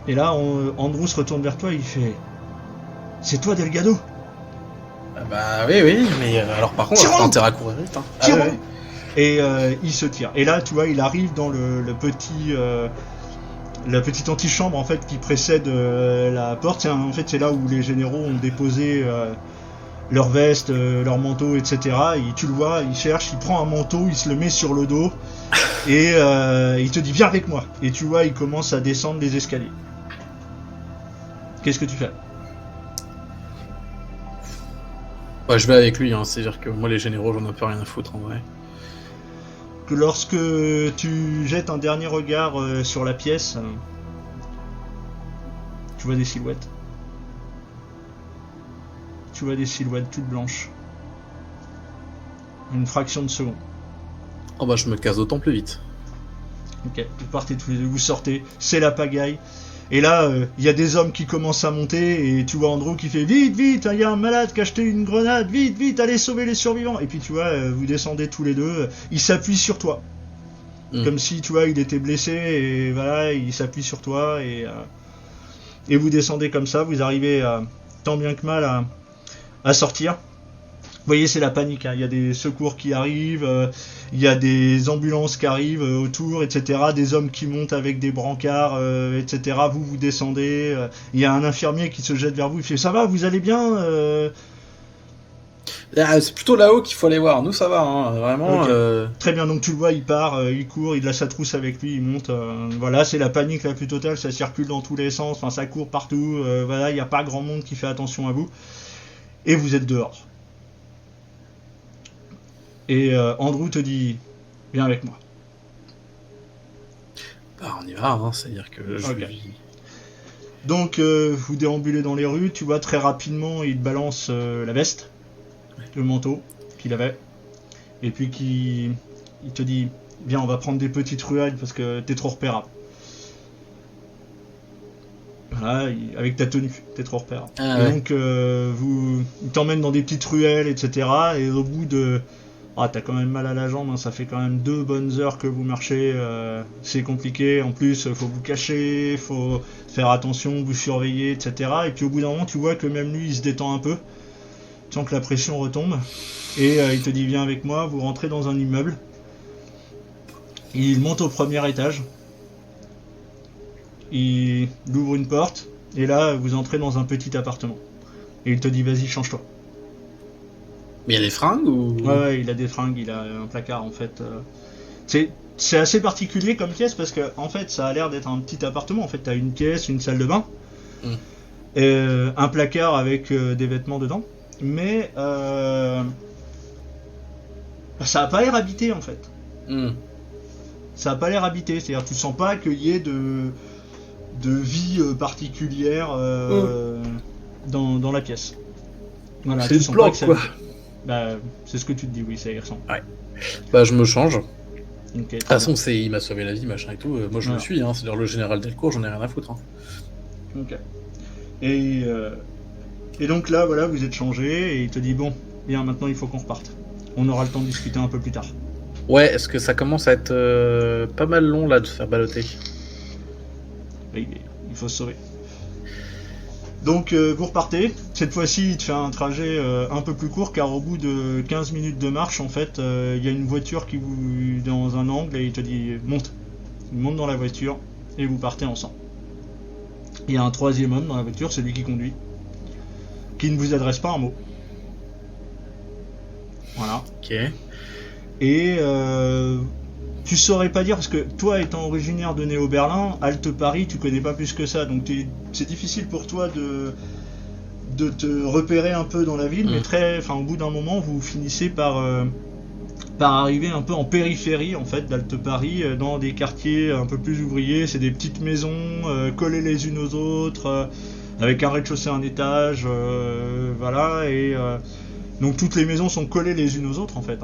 Et là, Andrew se retourne vers toi et il fait... C'est toi, Delgado? Bah oui, mais alors par contre, on a intérêt à courir vite. Hein. Tire-moi. Et il se tire. Et là, tu vois, il arrive dans le petit... la petite antichambre en fait qui précède la porte. En fait, c'est là où les généraux ont déposé leurs vestes, leurs manteaux, etc. Et tu le vois, il cherche, il prend un manteau, il se le met sur le dos et il te dit viens avec moi. Et tu vois, il commence à descendre les escaliers. Qu'est-ce que tu fais? Ouais, je vais avec lui, hein. C'est-à-dire que moi les généraux j'en ai pas rien à foutre en vrai. Que lorsque tu jettes un dernier regard sur la pièce, tu vois des silhouettes. Tu vois des silhouettes toutes blanches. Une fraction de seconde. Oh bah je me casse d'autant plus vite. Ok, vous partez tous les deux, vous sortez, c'est la pagaille. Et là, il y a des hommes qui commencent à monter et tu vois Andrew qui fait vite, vite, il y a un malade qui a acheté une grenade, vite, vite, allez sauver les survivants. Et puis tu vois, vous descendez tous les deux, il s'appuie sur toi. Comme si, tu vois, il était blessé et voilà, il s'appuie sur toi et vous descendez comme ça, vous arrivez tant bien que mal à sortir. Vous voyez, c'est la panique, hein. Il y a des secours qui arrivent, il y a des ambulances qui arrivent autour, etc. Des hommes qui montent avec des brancards, etc. Vous descendez, il y a un infirmier qui se jette vers vous, il fait « Ça va, vous allez bien ?» C'est plutôt là-haut qu'il faut aller voir, nous ça va, hein, vraiment. Okay. Très bien, donc tu le vois, il part, il court, il a sa trousse avec lui, il monte, voilà, c'est la panique la plus totale, ça circule dans tous les sens, enfin ça court partout, voilà, il n'y a pas grand monde qui fait attention à vous, et vous êtes dehors. Et Andrew te dit « Viens avec moi ». Bah on y va, hein, c'est-à-dire que je lui... Donc vous déambulez dans les rues, tu vois très rapidement, il te balance la veste, le manteau qu'il avait, et puis il te dit « Viens, on va prendre des petites ruelles parce que t'es trop repérable ». Voilà, avec ta tenue, t'es trop repère. Ah, et ouais. donc, il t'emmène dans des petites ruelles, etc. Et au bout de... Ah, t'as quand même mal à la jambe, hein, ça fait quand même 2 bonnes heures que vous marchez, c'est compliqué. En plus, faut vous cacher, faut faire attention, vous surveiller, etc. Et puis au bout d'un moment, tu vois que même lui, il se détend un peu. Tu sens que la pression retombe. Et il te dit, viens avec moi, vous rentrez dans un immeuble. Il monte au premier étage. Il ouvre une porte. Et là, vous entrez dans un petit appartement. Et il te dit, vas-y, change-toi. Mais il y a des fringues ou... Ouais, il a des fringues, il a un placard en fait. C'est assez particulier comme pièce parce que en fait ça a l'air d'être un petit appartement. En fait, t'as une pièce, une salle de bain, Mm. un placard avec des vêtements dedans. Mais ça a pas l'air habité en fait. Mm. Ça a pas l'air habité, c'est-à-dire tu sens pas qu'il y ait de vie particulière dans la pièce. Voilà, C'est tu une sens pas planque, que ça- quoi. Bah, c'est ce que tu te dis, oui, ça y ressemble. Bah, je me change. Ok, De très toute façon, bien. il m'a sauvé la vie, machin et tout. Moi, je le Voilà. suis, hein. C'est-à-dire le général Delcourt, j'en ai rien à foutre. Hein. Ok. Et, et donc là, voilà, vous êtes changé et il te dit bon, bien maintenant il faut qu'on reparte. On aura le temps de discuter un peu plus tard. Ouais, est-ce que ça commence à être pas mal long, là, de se faire balloter? Et il faut se sauver. Donc vous repartez. Cette fois-ci, il te fait un trajet un peu plus court car au bout de 15 minutes de marche, en fait, il y a une voiture qui vous dans un angle et il te dit monte. Il monte dans la voiture et vous partez ensemble. Il y a un troisième homme dans la voiture, celui qui conduit, qui ne vous adresse pas un mot. Voilà. Ok. Et tu saurais pas dire, parce que toi étant originaire de Néo-Berlin, Halte Paris, tu connais pas plus que ça, donc c'est difficile pour toi de te repérer un peu dans la ville, mais au bout d'un moment, vous finissez par arriver un peu en périphérie en fait d'Halte Paris, dans des quartiers un peu plus ouvriers. C'est des petites maisons collées les unes aux autres, avec un rez-de-chaussée, un étage, voilà, et donc toutes les maisons sont collées les unes aux autres en fait,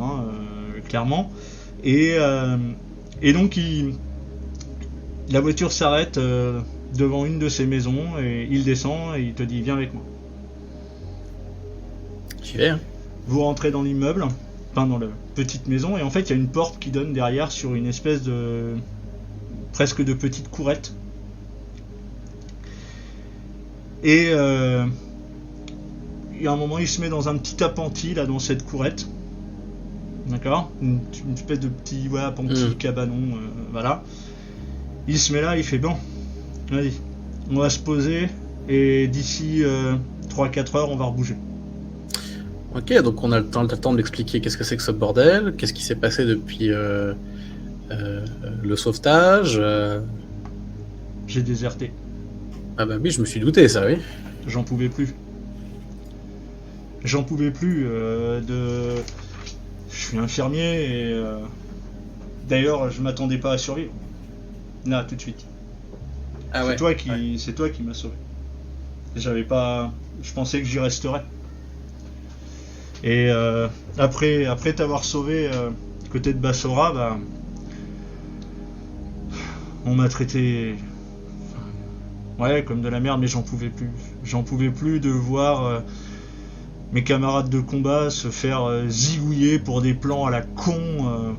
clairement. Et donc la voiture s'arrête devant une de ces maisons et il descend et il te dit viens avec moi. J'y vais, hein. Vous rentrez dans l'immeuble, enfin dans la petite maison, et en fait il y a une porte qui donne derrière sur une espèce de presque de petite courette. Et il y a un moment il se met dans un petit appentis là dans cette courette. D'accord, une espèce de petit appentis, cabanon, voilà. Il se met là, il fait bon, vas-y, on va se poser et d'ici 3-4 heures on va rebouger. Ok, donc on a le temps de m'expliquer qu'est-ce que c'est que ce bordel, qu'est-ce qui s'est passé depuis le sauvetage. J'ai déserté, Ah bah oui, je me suis douté, ça, oui. j'en pouvais plus. J'en pouvais plus de... Je suis infirmier et d'ailleurs je m'attendais pas à survivre. Là, tout de suite. Ah ouais. C'est toi qui m'as sauvé. J'avais pas... Je pensais que j'y resterais. Et après t'avoir sauvé côté de Bassora, bah, on m'a traité comme de la merde, mais j'en pouvais plus. J'en pouvais plus de voir mes camarades de combat se faire zigouiller pour des plans à la con,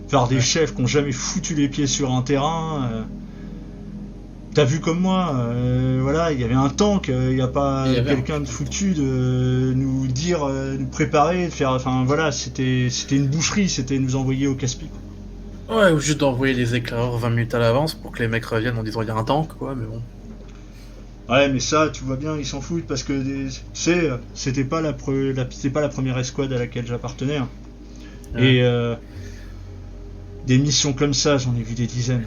par des chefs qui ont jamais foutu les pieds sur un terrain. T'as vu comme moi, voilà, il y avait un tank, il n'y a pas quelqu'un de foutu de nous dire, nous préparer, de faire, enfin voilà, c'était une boucherie, c'était nous envoyer au casse-pied. Ouais, ou juste d'envoyer les éclaireurs 20 minutes à l'avance pour que les mecs reviennent en disant il y a un tank, quoi, mais bon. Ouais, mais ça, tu vois bien, ils s'en foutent parce que c'était pas la première escouade à laquelle j'appartenais. Hein. Ouais. Et des missions comme ça, j'en ai vu des dizaines.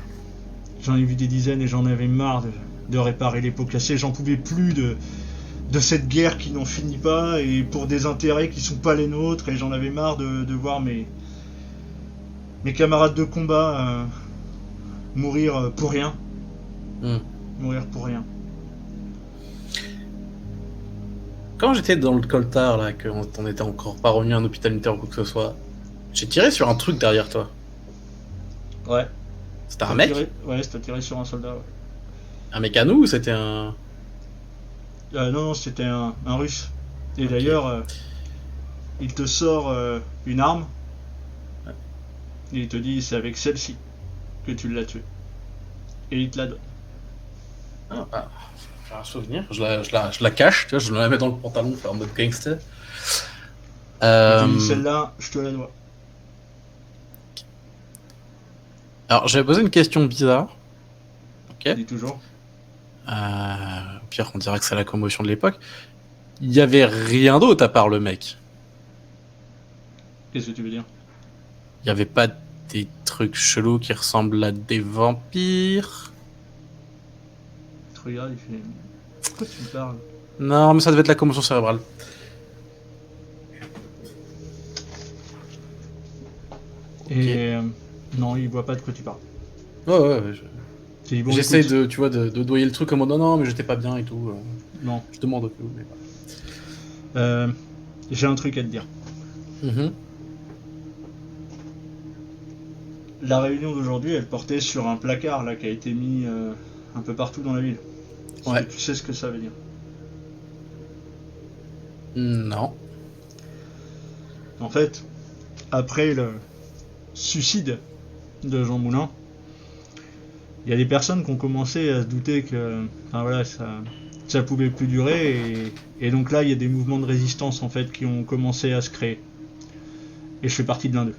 J'en ai vu des dizaines et j'en avais marre de réparer les pots cassés. J'en pouvais plus de cette guerre qui n'en finit pas et pour des intérêts qui sont pas les nôtres. Et j'en avais marre de voir mes camarades de combat mourir pour rien. Mourir pour rien. Quand j'étais dans le coltard, là, qu'on était encore pas revenu à un hôpital militaire ou quoi que ce soit, j'ai tiré sur un truc derrière toi. Ouais. C'était un mec ? Ouais, c'était tiré sur un soldat, ouais. Un mec à nous ou c'était un... Non, c'était un russe. Et d'ailleurs, il te sort une arme. Et il te dit c'est avec celle-ci que tu l'as tué. Et il te la donne. J'ai un souvenir. Je la cache, tu vois, je la mets dans le pantalon en mode gangster. Il te dit celle-là, je te la dois. Alors, j'avais posé une question bizarre. Ok. Dis toujours. Au pire, on dirait que c'est la commotion de l'époque. Il y avait rien d'autre à part le mec. Qu'est-ce que tu veux dire? Il y avait pas des trucs chelous qui ressemblent à des vampires. Tu regardes, il fait. Pourquoi tu me parles? Non, mais ça devait être la commotion cérébrale. Et non, il voit pas de quoi tu parles. Ouais. Bon, j'essaie écoute, de, tu vois, de doyer le truc en mode non, mais j'étais pas bien et tout. Non. Je demande au peu, mais pas. J'ai un truc à te dire. La réunion d'aujourd'hui, elle portait sur un placard là qui a été mis un peu partout dans la ville. Ouais. Tu sais ce que ça veut dire? Non. En fait, après le suicide de Jean Moulin, il y a des personnes qui ont commencé à se douter que, enfin voilà, ça pouvait plus durer et donc là il y a des mouvements de résistance en fait qui ont commencé à se créer. Et je fais partie de l'un d'eux.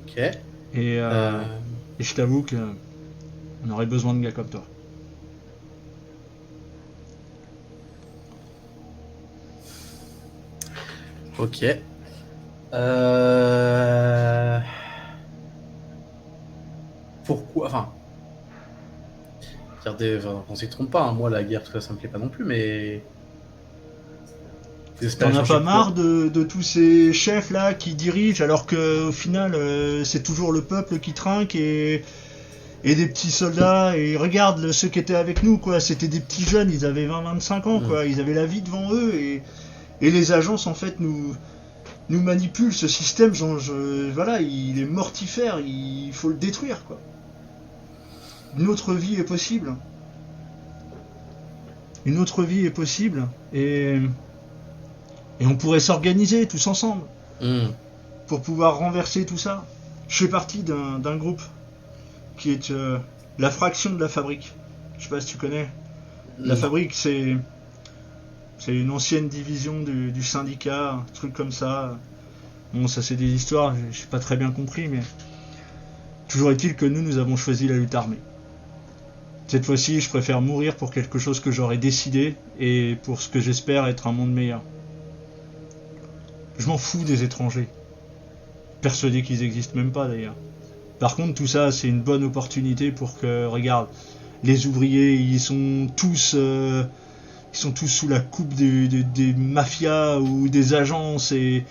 Ok. Et je t'avoue que on aurait besoin de gars comme toi. Ok. Pourquoi? Enfin. On s'y trompe pas, hein. Moi la guerre, tout ça, ça me plaît pas non plus, mais. T'en as pas marre de tous ces chefs là qui dirigent alors que au final c'est toujours le peuple qui trinque et des petits soldats et regarde ceux qui étaient avec nous quoi, c'était des petits jeunes, ils avaient 20-25 ans quoi, ils avaient la vie devant eux et les agences en fait nous manipulent ce système, voilà, il est mortifère, il faut le détruire quoi. Une autre vie est possible. Une autre vie est possible et on pourrait s'organiser tous ensemble pour pouvoir renverser tout ça. Je fais partie d'un groupe qui est la fraction de la fabrique. Je sais pas si tu connais. La fabrique, c'est une ancienne division du syndicat, un truc comme ça. Bon, ça c'est des histoires, j'ai pas très bien compris, mais toujours est-il que nous avons choisi la lutte armée. Cette fois-ci, je préfère mourir pour quelque chose que j'aurais décidé et pour ce que j'espère être un monde meilleur. Je m'en fous des étrangers. Persuadé qu'ils existent même pas d'ailleurs. Par contre, tout ça, c'est une bonne opportunité pour que, regarde, les ouvriers, ils sont tous sous la coupe des mafias ou des agences et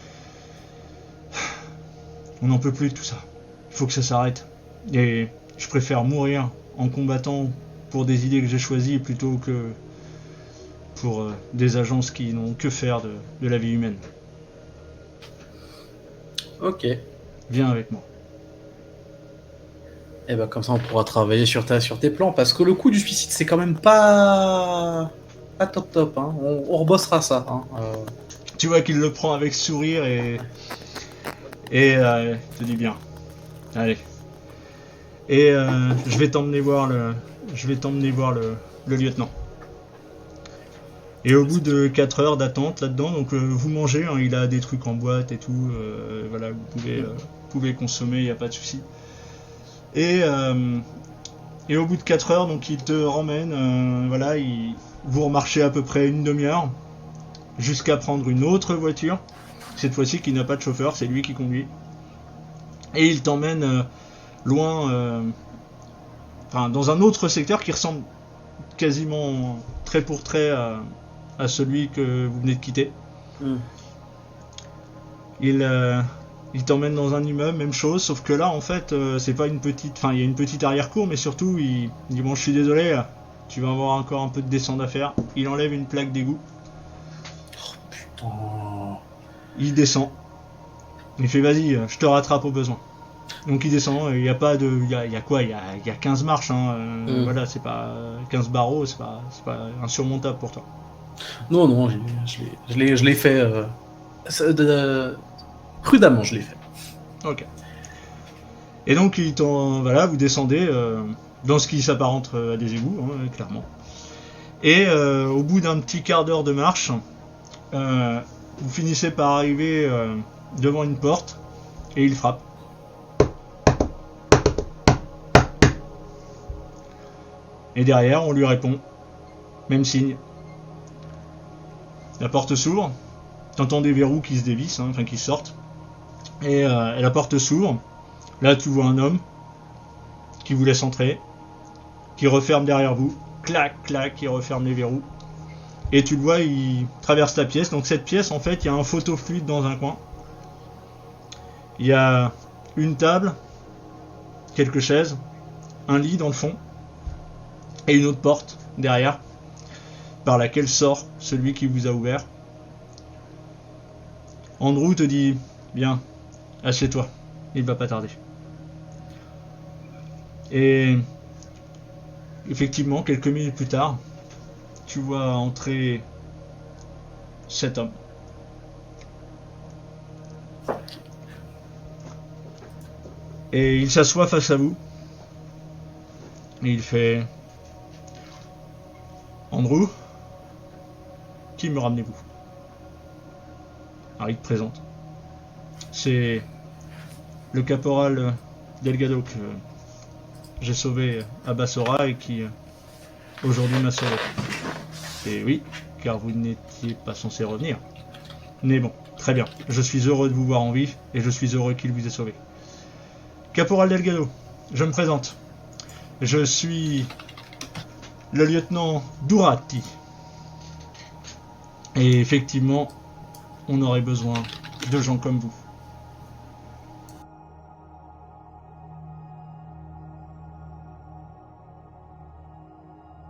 on n'en peut plus de tout ça. Il faut que ça s'arrête. Et je préfère mourir en combattant pour des idées que j'ai choisies plutôt que pour des agences qui n'ont que faire de la vie humaine. Ok. Viens avec moi. Et ben comme ça on pourra travailler sur tes plans, parce que le coup du suicide c'est quand même pas top hein. On rebossera ça hein. Tu vois qu'il le prend avec sourire et te dit bien. Allez. Et je vais t'emmener voir le lieutenant. Et au bout de 4 heures d'attente là-dedans, donc vous mangez, hein, il a des trucs en boîte et tout, voilà, vous pouvez consommer, il n'y a pas de souci. Et au bout de 4 heures, donc il te ramène, voilà, vous remarchez à peu près une demi-heure, jusqu'à prendre une autre voiture, cette fois-ci qui n'a pas de chauffeur, c'est lui qui conduit. Et il t'emmène loin, dans un autre secteur qui ressemble quasiment trait pour trait à celui que vous venez de quitter. Il t'emmène dans un immeuble, même chose, sauf que là en fait c'est pas une petite, il y a une petite arrière-cour, mais surtout il dit bon je suis désolé, tu vas avoir encore un peu de descente à faire. Il enlève une plaque d'égout. Oh putain. Il descend. Il fait vas-y, je te rattrape au besoin. Donc il descend, il y a pas de. Il y a quoi? Il y a 15 marches, hein. Voilà, c'est pas 15 barreaux, c'est pas insurmontable pour toi. Non, non, je l'ai fait prudemment, je l'ai fait. Ok. Et donc voilà, vous descendez dans ce qui s'apparente à des égouts, hein, clairement. Et au bout d'un petit quart d'heure de marche, vous finissez par arriver devant une porte et il frappe. Et derrière, on lui répond. Même signe. La porte s'ouvre. T'entends des verrous qui se dévissent, hein, enfin qui sortent. Et la porte s'ouvre. Là, tu vois un homme qui vous laisse entrer, qui referme derrière vous. Clac, clac, qui referme les verrous. Et tu le vois, il traverse la pièce. Donc cette pièce, en fait, il y a un photo fluide dans un coin. Il y a une table, quelques chaises, un lit dans le fond. Et une autre porte derrière, par laquelle sort celui qui vous a ouvert. Andrew te dit, bien, assieds-toi, il va pas tarder. Et effectivement, quelques minutes plus tard, tu vois entrer cet homme. Et il s'assoit face à vous. Et il fait... Andrew, qui me ramenez-vous? Alors il te présente. C'est le caporal Delgado que j'ai sauvé à Bassora et qui aujourd'hui m'a sauvé. Et oui, car vous n'étiez pas censé revenir. Mais bon, très bien. Je suis heureux de vous voir en vie et je suis heureux qu'il vous ait sauvé. Caporal Delgado, je me présente. Je suis le lieutenant Durati. Et effectivement, on aurait besoin de gens comme vous.